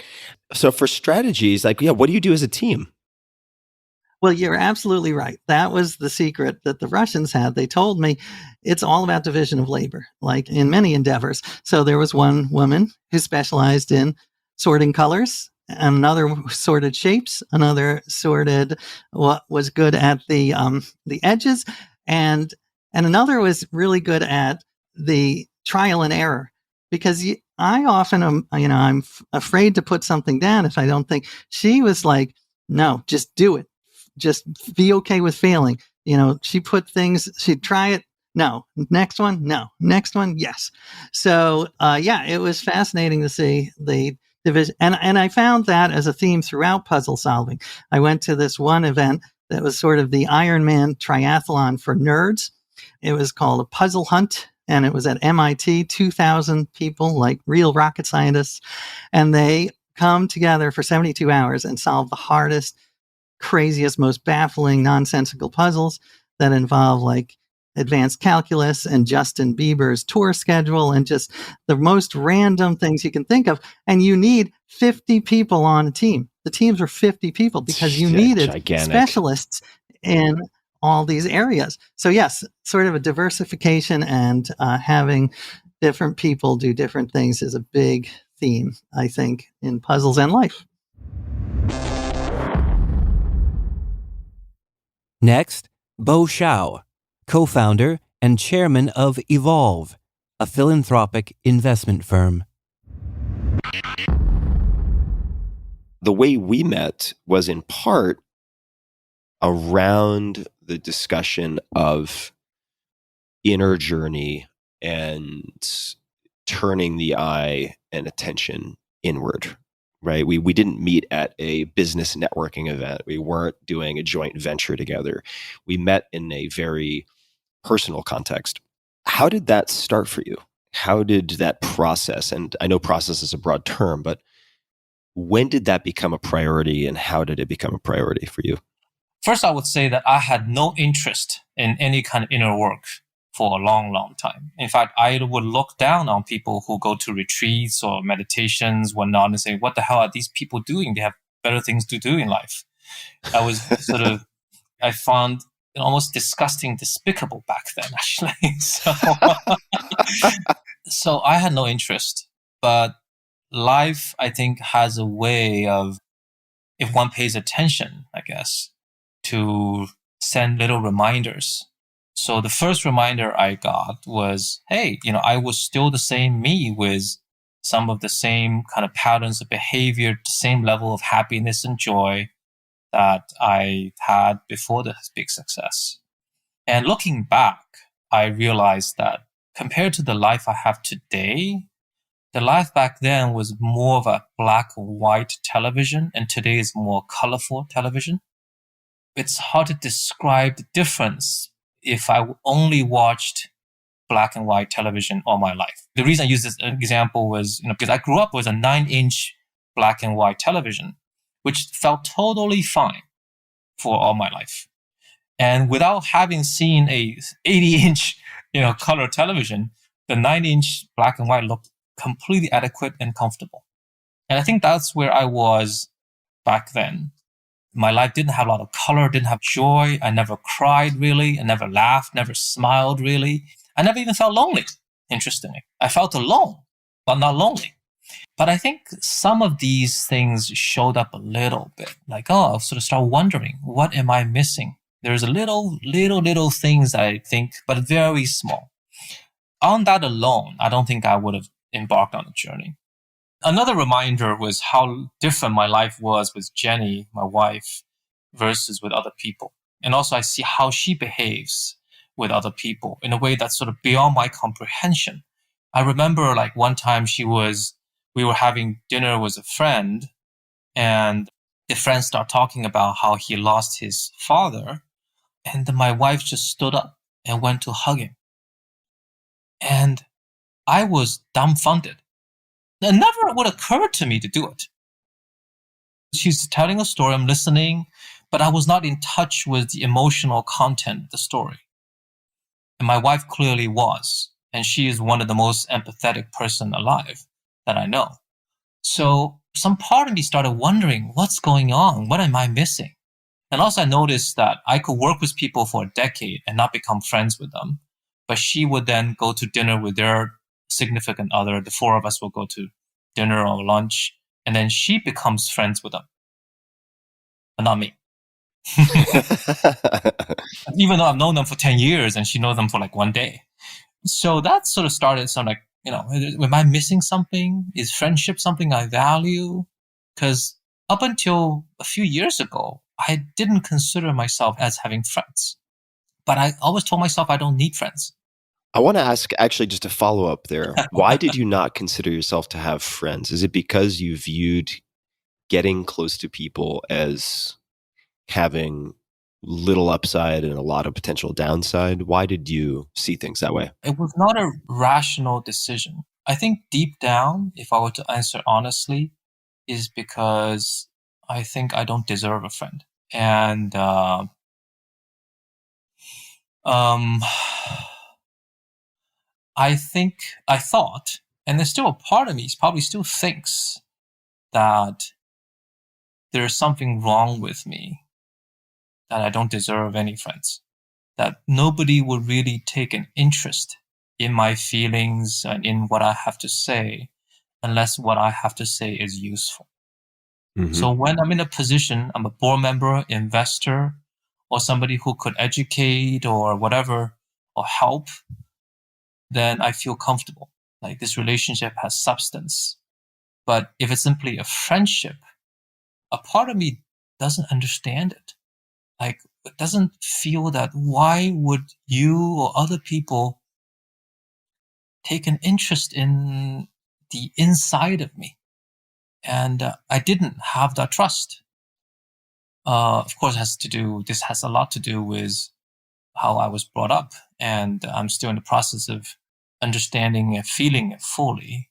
[SPEAKER 7] So for strategies, what do you do as a team?
[SPEAKER 12] Well, you're absolutely right. That was the secret that the Russians had. They told me it's all about division of labor, like in many endeavors. So there was one woman who specialized in sorting colors, another sorted shapes, another sorted what was good at the edges, and another was really good at the trial and error. Because I often am, I'm afraid to put something down if I don't think. She was like, no, just do it. Just be okay with failing. She put things, she'd try it. No. Next one. No. Next one. Yes. So, it was fascinating to see the division. And I found that as a theme throughout puzzle solving. I went to this one event that was sort of the Ironman triathlon for nerds. It was called a puzzle hunt. And it was at MIT, 2,000 people, like real rocket scientists. And they come together for 72 hours and solve the hardest, craziest, most baffling, nonsensical puzzles that involve like advanced calculus and Justin Bieber's tour schedule and just the most random things you can think of. And you need 50 people on a team. The teams were 50 people because you needed specialists in all these areas. So yes, sort of a diversification and having different people do different things is a big theme, I think, in puzzles and life.
[SPEAKER 8] Next, Bo Shao, co-founder and chairman of Evolve, a philanthropic investment firm.
[SPEAKER 7] The way we met was in part around the discussion of inner journey and turning the eye and attention inward, right? We didn't meet at a business networking event. We weren't doing a joint venture together. We met in a very personal context. How did that start for you? How did that process, and I know process is a broad term, but when did that become a priority and how did it become a priority for you?
[SPEAKER 13] First, I would say that I had no interest in any kind of inner work for a long, long time. In fact, I would look down on people who go to retreats or meditations, whatnot, and say, what the hell are these people doing? They have better things to do in life. I was I found it almost disgusting, despicable back then, actually. So I had no interest. But life, I think, has a way of, if one pays attention, I guess, to send little reminders. So the first reminder I got was, hey, I was still the same me with some of the same kind of patterns of behavior, the same level of happiness and joy that I had before the big success. And looking back, I realized that compared to the life I have today, the life back then was more of a black and white television, and today is more colorful television. It's hard to describe the difference if I only watched black and white television all my life. The reason I use this example was, because I grew up with a 9-inch black and white television, which felt totally fine for all my life. And without having seen a 80-inch, color television, the 9-inch black and white looked completely adequate and comfortable. And I think that's where I was back then. My life didn't have a lot of color, didn't have joy. I never cried really. I never laughed, never smiled really. I never even felt lonely, interestingly. I felt alone, but not lonely. But I think some of these things showed up a little bit. Like, I'll sort of start wondering, what am I missing? There's a little things I think, but very small. On that alone, I don't think I would have embarked on a journey. Another reminder was how different my life was with Jenny, my wife, versus with other people. And also I see how she behaves with other people in a way that's sort of beyond my comprehension. I remember like one time we were having dinner with a friend, and the friend started talking about how he lost his father. And then my wife just stood up and went to hug him. And I was dumbfounded. It never would occur to me to do it. She's telling a story, I'm listening, but I was not in touch with the emotional content of the story. And my wife clearly was. And she is one of the most empathetic person alive that I know. So some part of me started wondering, what's going on? What am I missing? And also I noticed that I could work with people for a decade and not become friends with them. But she would then go to dinner with their significant other. The four of us will go to dinner or lunch. And then she becomes friends with them. But not me. Even though I've known them for 10 years and she knows them for like one day. So that sort of started some like, am I missing something? Is friendship something I value? Because up until a few years ago, I didn't consider myself as having friends. But I always told myself I don't need friends.
[SPEAKER 7] I want to ask, actually, just a follow up there. Why did you not consider yourself to have friends? Is it because you viewed getting close to people as having little upside and a lot of potential downside? Why did you see things that way?
[SPEAKER 13] It was not a rational decision. I think deep down, if I were to answer honestly, is because I think I don't deserve a friend. And I thought, and there's still a part of me probably still thinks that there's something wrong with me, that I don't deserve any friends, that nobody would really take an interest in my feelings and in what I have to say unless what I have to say is useful. Mm-hmm. So when I'm in a position, I'm a board member, investor, or somebody who could educate or whatever, or help, then I feel comfortable. Like this relationship has substance. But if it's simply a friendship, a part of me doesn't understand it. Like, it doesn't feel that why would you or other people take an interest in the inside of me? And I didn't have that trust. Of course, this has a lot to do with how I was brought up. And I'm still in the process of understanding and feeling it fully.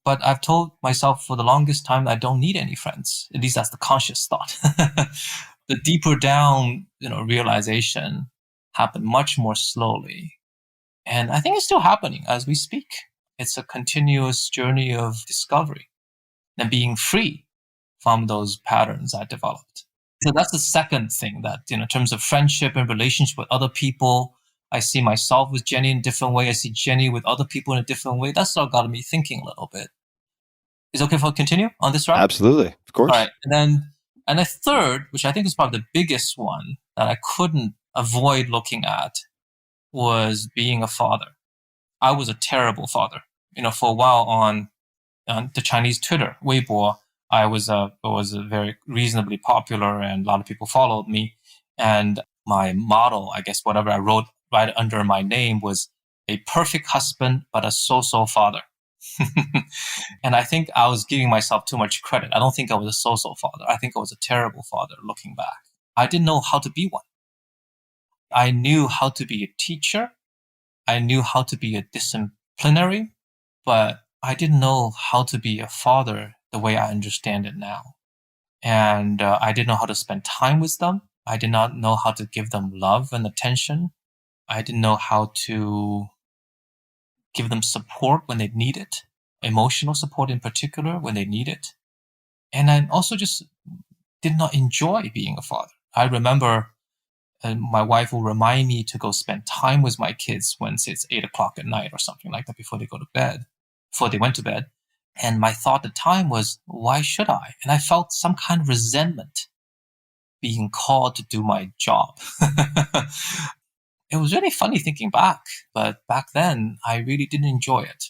[SPEAKER 13] But I've told myself for the longest time that I don't need any friends. At least that's the conscious thought. The deeper down, realization happened much more slowly. And I think it's still happening as we speak. It's a continuous journey of discovery and being free from those patterns I developed. So that's the second thing that, in terms of friendship and relationship with other people, I see myself with Jenny in a different way. I see Jenny with other people in a different way. That's what got me thinking a little bit. Is it okay if I continue on this route?
[SPEAKER 7] Absolutely. Of course.
[SPEAKER 13] All right. And the third, which I think is probably the biggest one that I couldn't avoid looking at, was being a father. I was a terrible father. For a while on the Chinese Twitter, Weibo, I was very reasonably popular and a lot of people followed me. And my motto, I guess, whatever I wrote right under my name was a perfect husband, but a so-so father. And I think I was giving myself too much credit. I don't think I was a so-so father. I think I was a terrible father looking back. I didn't know how to be one. I knew how to be a teacher. I knew how to be a disciplinary, but I didn't know how to be a father the way I understand it now. And I didn't know how to spend time with them. I did not know how to give them love and attention. I didn't know how to give them support when they need it, emotional support in particular when they need it. And I also just did not enjoy being a father. I remember my wife will remind me to go spend time with my kids when it's 8 o'clock at night or something like that before they went to bed. And my thought at the time was, why should I? And I felt some kind of resentment being called to do my job. It was really funny thinking back, but back then I really didn't enjoy it.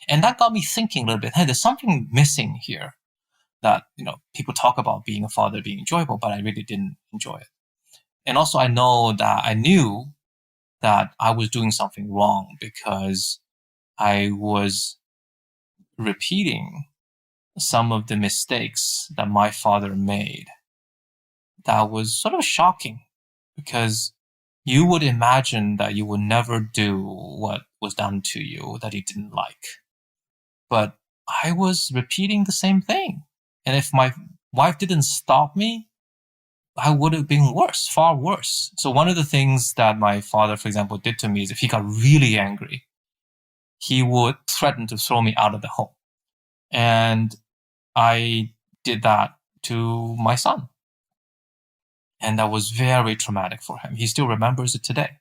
[SPEAKER 13] And that got me thinking a little bit, hey, there's something missing here that, people talk about being a father being enjoyable, but I really didn't enjoy it. And also I knew that I was doing something wrong because I was repeating some of the mistakes that my father made. That was sort of shocking because you would imagine that you would never do what was done to you that you didn't like. But I was repeating the same thing. And if my wife didn't stop me, I would have been worse, far worse. So one of the things that my father, for example, did to me is if he got really angry, he would threaten to throw me out of the home. And I did that to my son. And that was very traumatic for him. He still remembers it today.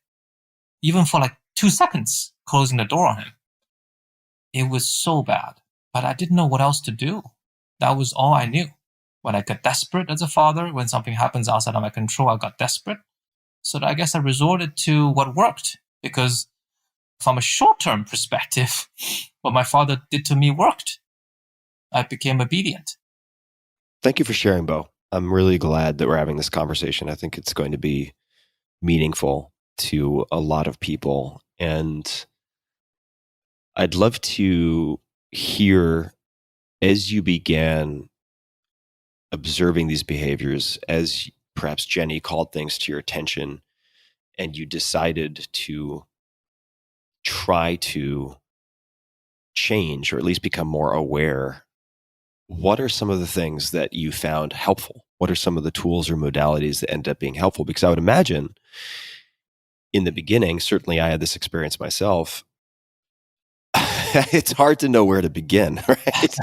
[SPEAKER 13] Even for like 2 seconds, closing the door on him. It was so bad, but I didn't know what else to do. That was all I knew. When I got desperate as a father, when something happens outside of my control, I got desperate. So I guess I resorted to what worked, because from a short-term perspective, what my father did to me worked. I became obedient.
[SPEAKER 7] Thank you for sharing, Bo. I'm really glad that we're having this conversation. I think it's going to be meaningful to a lot of people. And I'd love to hear, as you began observing these behaviors, as perhaps Jenny called things to your attention and you decided to try to change or at least become more aware, what are some of the things that you found helpful? What are some of the tools or modalities that end up being helpful? Because I would imagine in the beginning, certainly I had this experience myself, it's hard to know where to begin, right?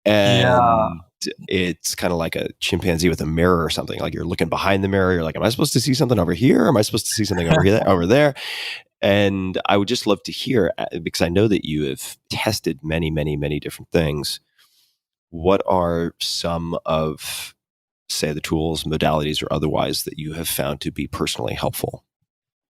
[SPEAKER 7] And it's kind of like a chimpanzee with a mirror or something. Like you're looking behind the mirror, you're like, am I supposed to see something over here? Am I supposed to see something over here, over there? And I would just love to hear, because I know that you have tested many, many, many different things. What are some of, say, the tools, modalities, or otherwise that you have found to be personally helpful?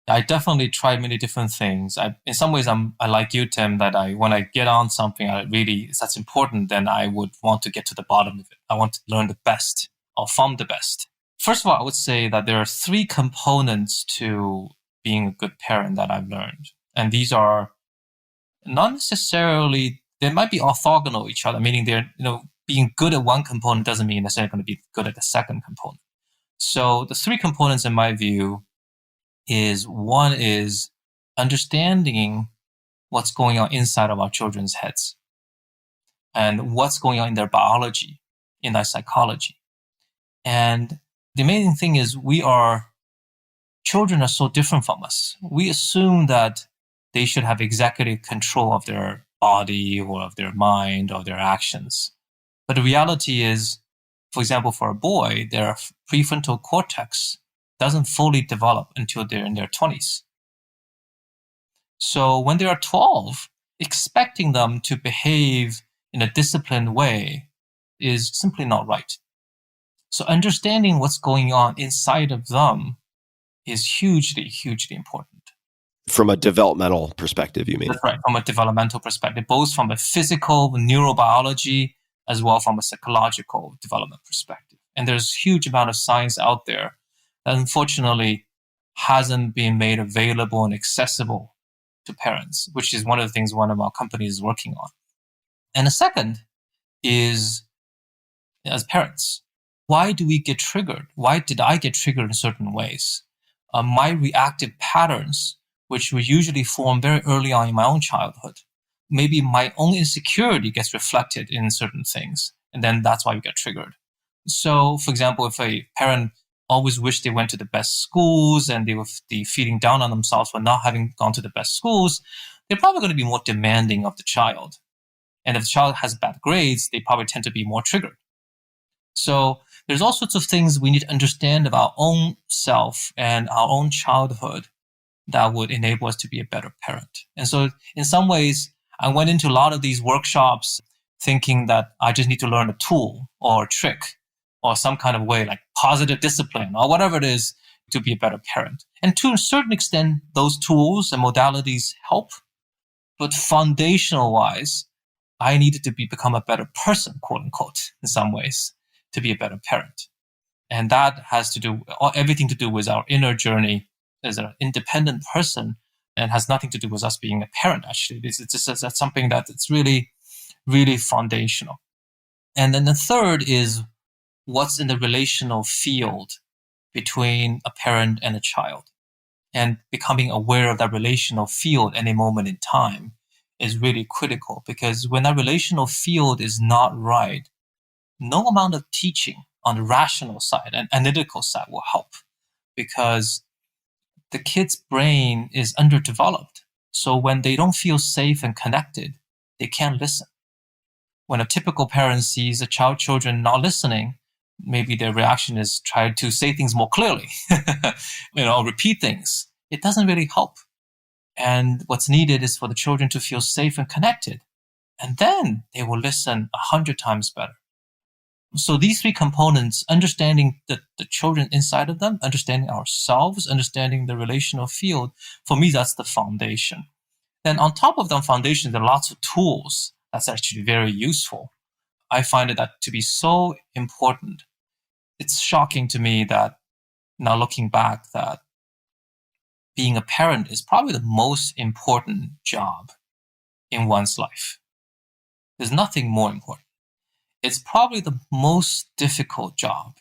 [SPEAKER 13] I definitely tried many different things. In some ways, I like you, Tim, that when I get on something that's important, then I would want to get to the bottom of it. I want to learn the best or from the best. First of all, I would say that there are 3 components to being a good parent that I've learned. And these are not necessarily, they might be orthogonal each other, meaning they're, being good at one component doesn't mean necessarily going to be good at the second component. So the 3 components in my view is, one is understanding what's going on inside of our children's heads and what's going on in their biology, in their psychology. And the amazing thing is children are so different from us. We assume that they should have executive control of their body or of their mind or their actions. But the reality is, for example, for a boy, their prefrontal cortex doesn't fully develop until they're in their 20s. So when they are 12, expecting them to behave in a disciplined way is simply not right. So understanding what's going on inside of them is hugely, hugely important.
[SPEAKER 7] From a developmental perspective, you mean?
[SPEAKER 13] That's right, from a developmental perspective, both from a physical neurobiology as well from a psychological development perspective. And there's a huge amount of science out there that unfortunately hasn't been made available and accessible to parents, which is one of the things one of our companies is working on. And the second is, as parents, why do we get triggered? Why did I get triggered in certain ways? My reactive patterns, which were usually formed very early on in my own childhood, maybe my own insecurity gets reflected in certain things, and then that's why we get triggered. So, for example, if a parent always wished they went to the best schools and they were feeling down on themselves for not having gone to the best schools, they're probably going to be more demanding of the child. And if the child has bad grades, they probably tend to be more triggered. So there's all sorts of things we need to understand about our own self and our own childhood that would enable us to be a better parent. And so in some ways, I went into a lot of these workshops thinking that I just need to learn a tool or a trick or some kind of way like positive discipline or whatever it is to be a better parent. And to a certain extent, those tools and modalities help. But foundational wise, I needed to become a better person, quote unquote, in some ways, to be a better parent. And that has to do, everything to do with our inner journey as an independent person and has nothing to do with us being a parent, actually. That's something that it's really, really foundational. And then the third is what's in the relational field between a parent and a child. And becoming aware of that relational field at a moment in time is really critical, because when that relational field is not right, no amount of teaching on the rational side and analytical side will help, because the kid's brain is underdeveloped. So when they don't feel safe and connected, they can't listen. When a typical parent sees children not listening, maybe their reaction is try to say things more clearly, repeat things. It doesn't really help. And what's needed is for the children to feel safe and connected. And then they will listen 100 times better. So these three components, understanding the children inside of them, understanding ourselves, understanding the relational field, for me, that's the foundation. Then on top of the foundation, there are lots of tools that's actually very useful. I find that to be so important. It's shocking to me that now looking back, that being a parent is probably the most important job in one's life. There's nothing more important. It's probably the most difficult job,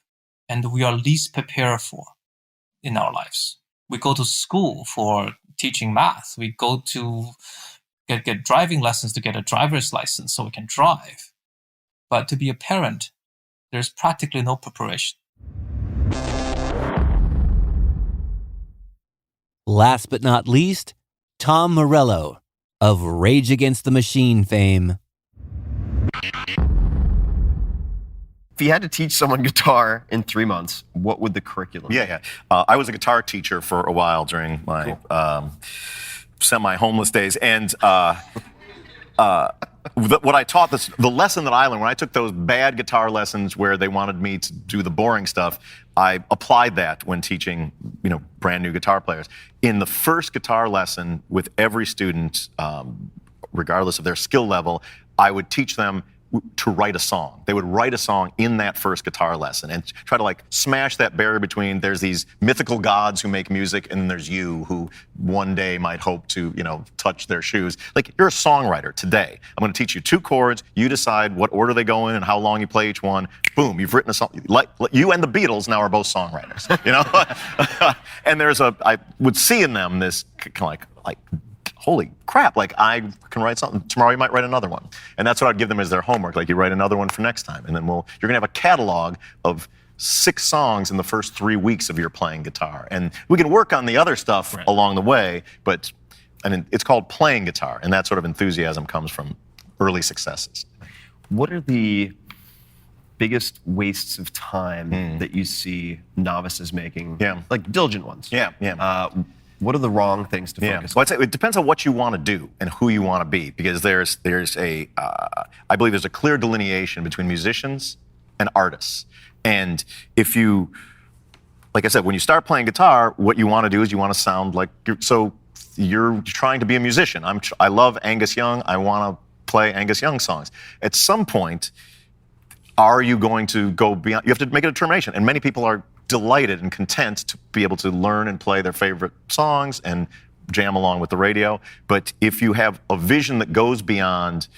[SPEAKER 13] and we are least prepared for in our lives. We go to school for teaching math. We go to get driving lessons to get a driver's license so we can drive. But to be a parent, there's practically no preparation.
[SPEAKER 8] Last but not least, Tom Morello of Rage Against the Machine fame.
[SPEAKER 14] If you had to teach someone guitar in 3 months, what would the curriculum be?
[SPEAKER 15] I was a guitar teacher for a while during my semi-homeless days. And what I taught, the lesson that I learned, when I took those bad guitar lessons where they wanted me to do the boring stuff, I applied that when teaching, brand new guitar players. In the first guitar lesson with every student, regardless of their skill level, I would teach them to write a song. They would write a song in that first guitar lesson and try to smash that barrier between there's these mythical gods who make music and then there's you who one day might hope to, touch their shoes. You're a songwriter today. I'm going to teach you 2 chords. You decide what order they go in and how long you play each one. Boom, you've written a song. You and the Beatles now are both songwriters, And I would see in them this kind of like holy crap, I can write something. Tomorrow you might write another one. And that's what I'd give them as their homework. You write another one for next time. And then you're going to have a catalog of 6 songs in the first 3 weeks of your playing guitar. And we can work on the other stuff along the way, but it's called playing guitar. And that sort of enthusiasm comes from early successes.
[SPEAKER 14] What are the biggest wastes of time that you see novices making? Diligent ones. What are the wrong things to focus on?
[SPEAKER 15] Well, I'd say it depends on what you want to do and who you want to be, because I believe there's a clear delineation between musicians and artists. And if you, like I said, when you start playing guitar, what you want to do is you want to sound like, you're trying to be a musician. I love Angus Young. I want to play Angus Young songs. At some point, are you going to go beyond? You have to make a determination. And many people are delighted and content to be able to learn and play their favorite songs and jam along with the radio. But if you have a vision that goes beyond,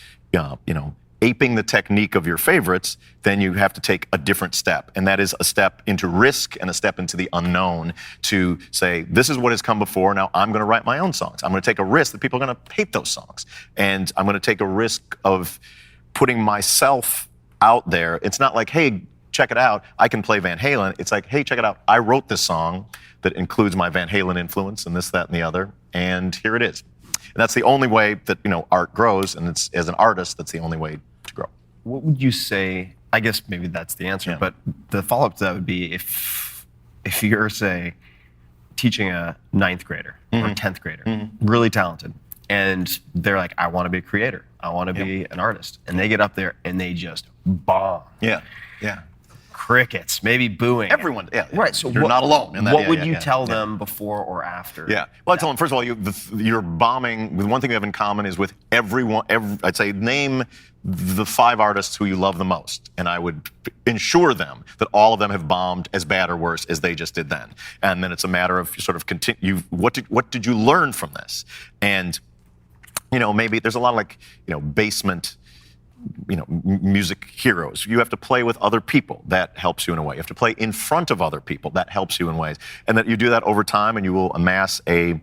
[SPEAKER 15] aping the technique of your favorites, then you have to take a different step. And that is a step into risk and a step into the unknown to say, this is what has come before. Now I'm going to write my own songs. I'm going to take a risk that people are going to hate those songs. And I'm going to take a risk of putting myself out there. It's not like, hey, check it out, I can play Van Halen. It's like, hey, check it out, I wrote this song that includes my Van Halen influence and this, that, and the other, and here it is. And that's the only way that, art grows, and it's, as an artist, that's the only way to grow.
[SPEAKER 14] What would you say, I guess maybe that's the answer, but the follow-up to that would be if you're, say, teaching a 9th grader or 10th grader, really talented, and they're like, I want to be a creator, I want to be an artist, and they get up there and they just bomb. Crickets, maybe booing.
[SPEAKER 15] Everyone,
[SPEAKER 14] right. So
[SPEAKER 15] you're not alone in that.
[SPEAKER 14] What would you tell them before or after?
[SPEAKER 15] Well, I tell them, first of all, you're bombing. The one thing you have in common is with everyone. I'd say name the 5 artists who you love the most, and I would ensure them that all of them have bombed as bad or worse as they just did then. And then it's a matter of sort of continue. What did you learn from this? And maybe there's a lot of basement. Music heroes. You have to play with other people. That helps you in a way. You have to play in front of other people. That helps you in ways. And that you do that over time, and you will amass you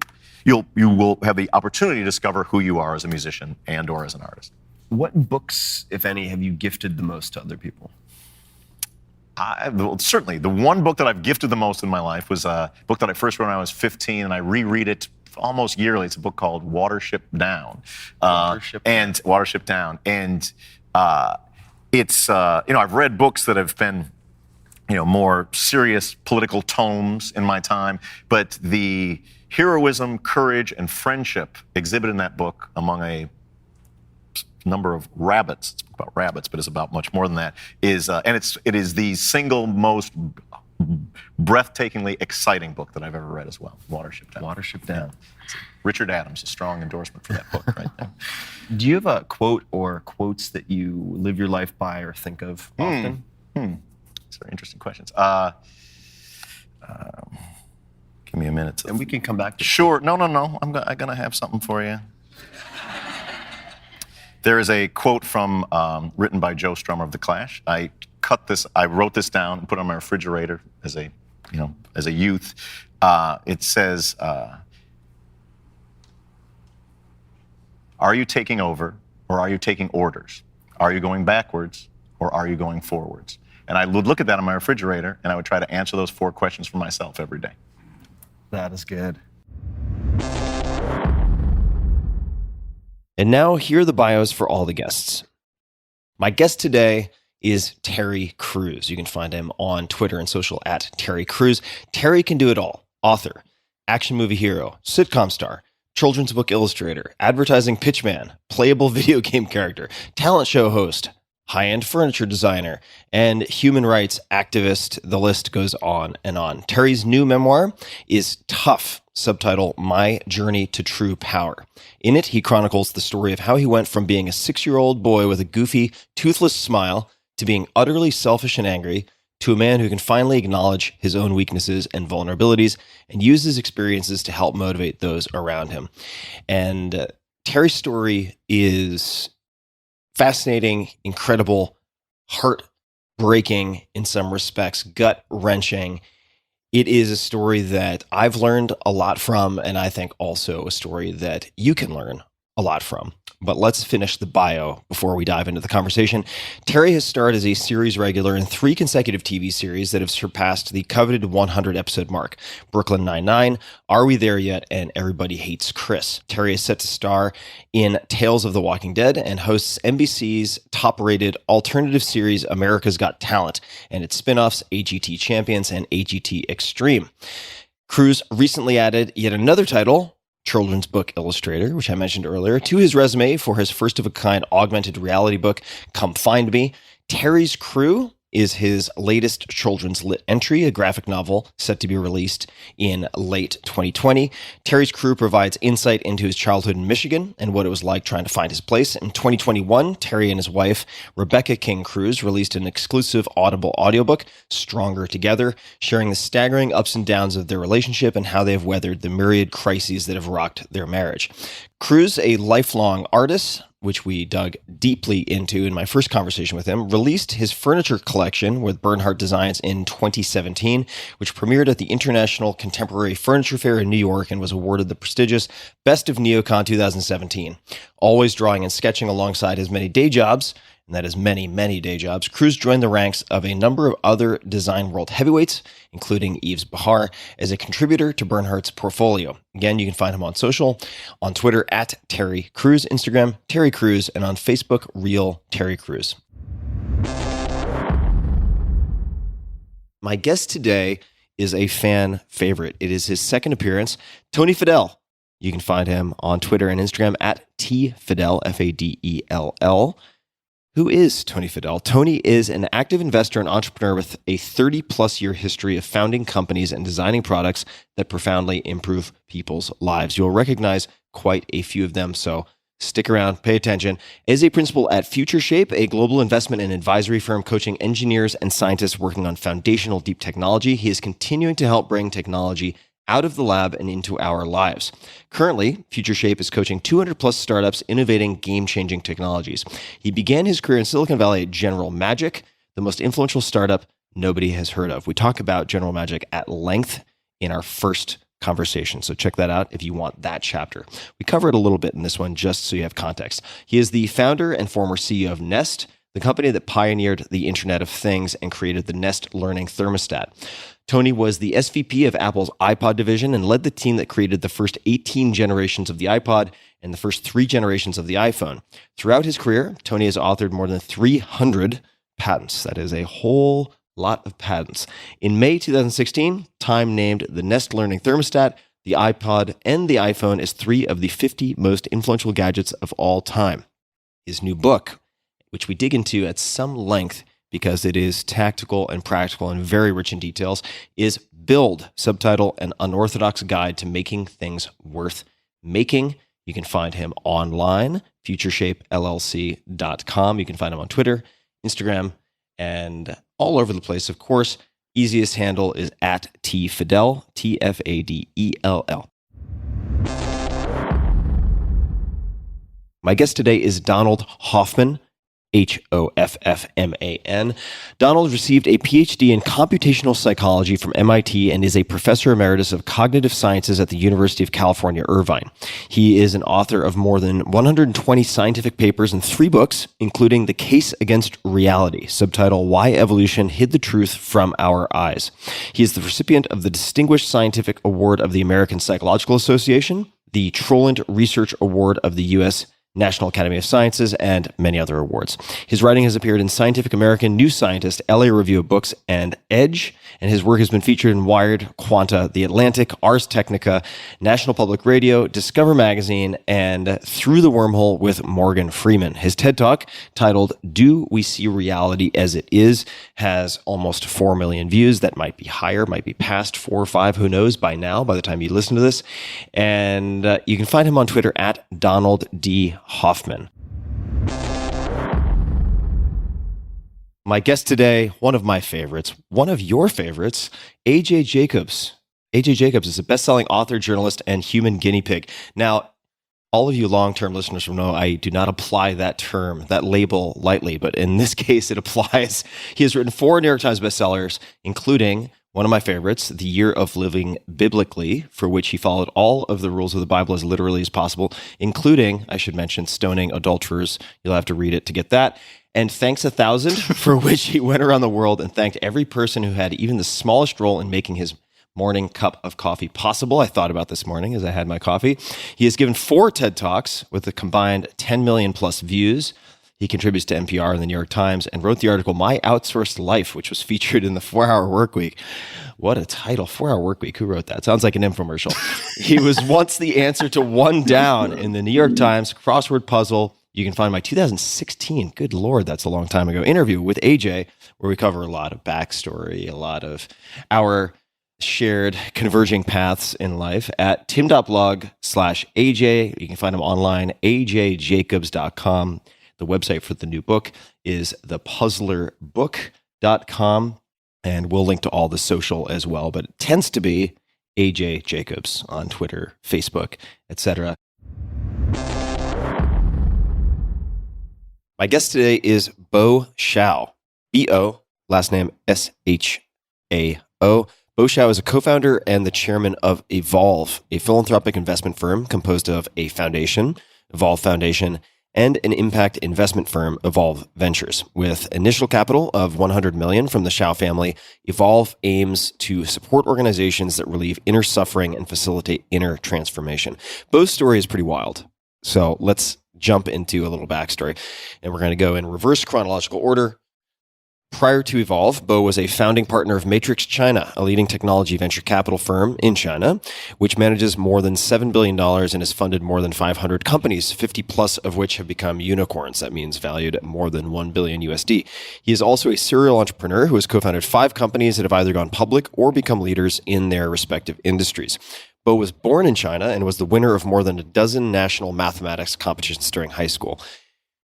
[SPEAKER 15] will have the opportunity to discover who you are as a musician and or as an artist.
[SPEAKER 14] What books, if any, have you gifted the most to other people?
[SPEAKER 15] Certainly. The one book that I've gifted the most in my life was a book that I first wrote when I was 15, and I reread it almost yearly. It's a book called Watership Down. Watership Down. And it's, I've read books that have been more serious political tomes in my time, but the heroism, courage, and friendship exhibited in that book among a number of rabbits. It's about rabbits, but it's about much more than that. It is the single most breathtakingly exciting book that I've ever read as well. Watership Down.
[SPEAKER 14] Watership Down.
[SPEAKER 15] Yeah. Richard Adams, a strong endorsement for that book right there.
[SPEAKER 14] Do you have a quote or quotes that you live your life by or think of often?
[SPEAKER 15] These are interesting questions. Give me a minute.
[SPEAKER 14] And we can come back to
[SPEAKER 15] Sure. No. I'm going to have something for you. There is a quote from written by Joe Strummer of The Clash. I wrote this down and put it on my refrigerator as a youth. It says, "Are you taking over or are you taking orders? Are you going backwards or are you going forwards?" And I would look at that on my refrigerator and I would try to answer those 4 questions for myself every day.
[SPEAKER 14] That is good.
[SPEAKER 7] And now here are the bios for all the guests. My guest today is Terry Crews. You can find him on Twitter and social at Terry Crews. Terry can do it all. Author, action movie hero, sitcom star, children's book illustrator, advertising pitchman, playable video game character, talent show host, high-end furniture designer, and human rights activist. The list goes on and on. Terry's new memoir is Tough, subtitle My Journey to True Power. In it, he chronicles the story of how he went from being a 6-year-old boy with a goofy, toothless smile to being utterly selfish and angry, to a man who can finally acknowledge his own weaknesses and vulnerabilities and use his experiences to help motivate those around him. And Terry's story is fascinating, incredible, heartbreaking in some respects, gut-wrenching. It is a story that I've learned a lot from, and I think also a story that you can learn a lot from. But let's finish the bio before we dive into the conversation. Terry has starred as a series regular in 3 consecutive TV series that have surpassed the coveted 100-episode mark: Brooklyn Nine-Nine, Are We There Yet?, and Everybody Hates Chris. Terry is set to star in Tales of the Walking Dead and hosts NBC's top-rated alternative series America's Got Talent and its spin-offs AGT Champions and AGT Extreme. Crews recently added yet another title, children's book illustrator, which I mentioned earlier, to his resume for his first-of-a-kind augmented reality book, Come Find Me. Terry's Crew is his latest children's lit entry, a graphic novel set to be released in late 2020. Terry's Crew provides insight into his childhood in Michigan and what it was like trying to find his place. In 2021, Terry and his wife, Rebecca King Crews, released an exclusive Audible audiobook, Stronger Together, sharing the staggering ups and downs of their relationship and how they have weathered the myriad crises that have rocked their marriage. Crews, a lifelong artist, which we dug deeply into in my first conversation with him, released his furniture collection with Bernhardt Designs in 2017, which premiered at the International Contemporary Furniture Fair in New York and was awarded the prestigious Best of Neocon 2017. Always drawing and sketching alongside his many day jobs, and that is many, many day jobs, Crews joined the ranks of a number of other design world heavyweights, including Yves Bahar, as a contributor to Bernhardt's portfolio. Again, you can find him on social, on Twitter at Terry Crews, Instagram Terry Crews, and on Facebook, Real Terry Crews. My guest today is a fan favorite. It is his second appearance, Tony Fadell. You can find him on Twitter and Instagram at tfadell, Fadell. Who is Tony Fadell? Tony is an active investor and entrepreneur with a 30-plus year history of founding companies and designing products that profoundly improve people's lives. You'll recognize quite a few of them, so stick around, pay attention. As a principal at Future Shape, a global investment and advisory firm coaching engineers and scientists working on foundational deep technology, he is continuing to help bring technology out of the lab and into our lives. Currently, Future Shape is coaching 200-plus startups innovating game-changing technologies. He began his career in Silicon Valley at General Magic, the most influential startup nobody has heard of. We talk about General Magic at length in our first conversation, so check that out if you want that chapter. We cover it a little bit in this one just so you have context. He is the founder and former CEO of Nest, the company that pioneered the Internet of Things and created the Nest Learning Thermostat. Tony was the SVP of Apple's iPod division and led the team that created the first 18 generations of the iPod and the first 3 generations of the iPhone. Throughout his career, Tony has authored more than 300 patents. That is a whole Lot of patents. In May 2016, Time named the Nest Learning Thermostat, the iPod, and the iPhone as 3 of the 50 most influential gadgets of all time. His new book, which we dig into at some length because it is tactical and practical and very rich in details, is Build, subtitle, An Unorthodox Guide to Making Things Worth Making. You can find him online, futureshapellc.com. You can find him on Twitter, Instagram, and all over the place. Of course, easiest handle is at @tfadell, Tfadell. My guest today is Donald Hoffman, Hoffman. Donald received a PhD in computational psychology from MIT and is a professor emeritus of cognitive sciences at the University of California, Irvine. He is an author of more than 120 scientific papers and 3 books, including The Case Against Reality, subtitle Why Evolution Hid the Truth from Our Eyes. He is the recipient of the Distinguished Scientific Award of the American Psychological Association, the Trollent Research Award of the U.S. National Academy of Sciences, and many other awards. His writing has appeared in Scientific American, New Scientist, LA Review of Books, and Edge, and his work has been featured in Wired, Quanta, The Atlantic, Ars Technica, National Public Radio, Discover Magazine, and Through the Wormhole with Morgan Freeman. His TED Talk, titled Do We See Reality as It Is, has almost 4 million views. That might be higher, might be past 4 or 5, who knows by now, by the time you listen to this. And you can find him on Twitter at Donald D. Hoffman. My guest today, one of my favorites, one of your favorites, A.J. Jacobs. A.J. Jacobs is a best-selling author, journalist, and human guinea pig. Now, all of you long-term listeners will know I do not apply that term, that label lightly, but in this case, it applies. He has written 4 New York Times bestsellers, including one of my favorites, The Year of Living Biblically, for which he followed all of the rules of the Bible as literally as possible, including, I should mention, stoning adulterers. You'll have to read it to get that. And Thanks 1,000, for which he went around the world and thanked every person who had even the smallest role in making his morning cup of coffee possible. I thought about this morning as I had my coffee. He has given 4 TED Talks with a combined 10 million plus views. He contributes to NPR and the New York Times and wrote the article My Outsourced Life, which was featured in the 4-Hour Workweek. What a title, 4-Hour Workweek. Who wrote that? Sounds like an infomercial. He was once the answer to One Down in the New York Times crossword puzzle. You can find my 2016, good Lord, that's a long time ago, interview with AJ, where we cover a lot of backstory, a lot of our shared converging paths in life at tim.blog/AJ. You can find him online, ajjacobs.com. The website for the new book is thepuzzlerbook.com, and we'll link to all the social as well, but it tends to be AJ Jacobs on Twitter, Facebook, etc. My guest today is Bo Shao, B-O, last name S-H-A-O. Bo Shao is a co-founder and the chairman of Evolve, a philanthropic investment firm composed of a foundation, Evolve Foundation, and an impact investment firm, Evolve Ventures. With initial capital of $100 million from the Shao family, Evolve aims to support organizations that relieve inner suffering and facilitate inner transformation. Bo's story is pretty wild. So let's jump into a little backstory. And we're going to go in reverse chronological order. Prior to Evolve, Bo was a founding partner of Matrix China, a leading technology venture capital firm in China, which manages more than $7 billion and has funded more than 500 companies, 50 plus of which have become unicorns. That means valued at more than $1 billion USD. He is also a serial entrepreneur who has co-founded 5 companies that have either gone public or become leaders in their respective industries. Bo was born in China and was the winner of more than a dozen national mathematics competitions during high school.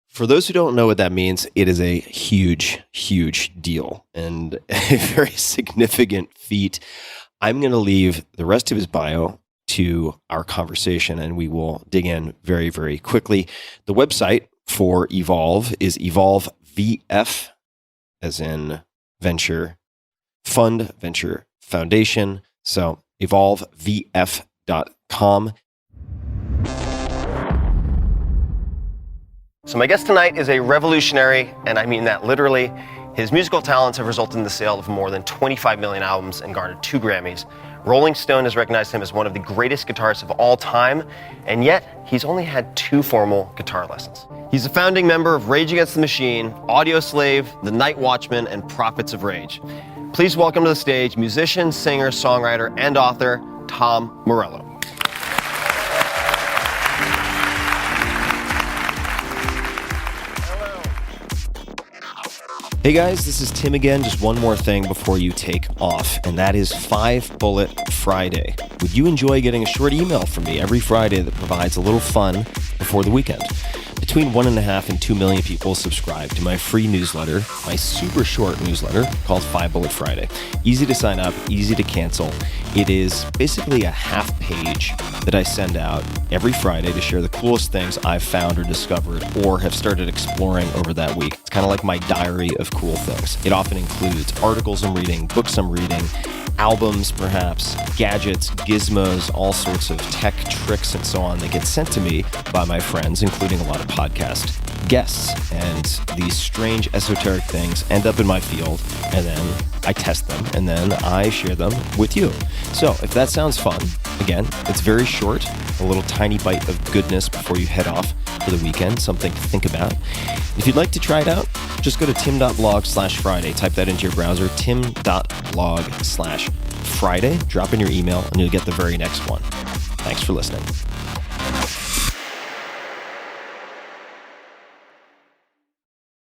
[SPEAKER 7] For those who don't know what that means, it is a huge, huge deal and a very significant feat. I'm going to leave the rest of his bio to our conversation, and we will dig in very, very quickly. The website for Evolve is Evolve VF, as in venture fund, venture foundation. So evolvevf.com. So my guest tonight is a revolutionary, and I mean that literally. His musical talents have resulted in the sale of more than 25 million albums and garnered 2 Grammys.
[SPEAKER 14] Rolling Stone has recognized him as one of the greatest guitarists of all time, and yet he's only had 2 formal guitar lessons. He's a founding member of Rage Against the Machine, Audio Slave, The Night Watchman, and Prophets of Rage. Please welcome to the stage musician, singer, songwriter, and author, Tom Morello.
[SPEAKER 7] Hey guys, this is Tim again. Just one more thing before you take off, and that is 5 Bullet Friday. Would you enjoy getting a short email from me every Friday that provides a little fun before the weekend? Between 1.5 and 2 million people subscribe to my free newsletter, my super short newsletter called 5 Bullet Friday. Easy to sign up, easy to cancel. It is basically a half page that I send out every Friday to share the coolest things I've found or discovered or have started exploring over that week. It's kind of like my diary of cool things. It often includes articles I'm reading, books I'm reading, albums perhaps, gadgets, gizmos, all sorts of tech tricks and so on that get sent to me by my friends, including a lot of podcast guests. And these strange esoteric things end up in my field, and then I test them, and then I share them with you. So if that sounds fun, again, it's very short, a little tiny bite of goodness before you head off for the weekend, something to think about. If you'd like to try it out, just go to tim.blog/Friday. Type that into your browser, tim.blog/Friday. Drop in your email, and you'll get the very next one. Thanks for listening.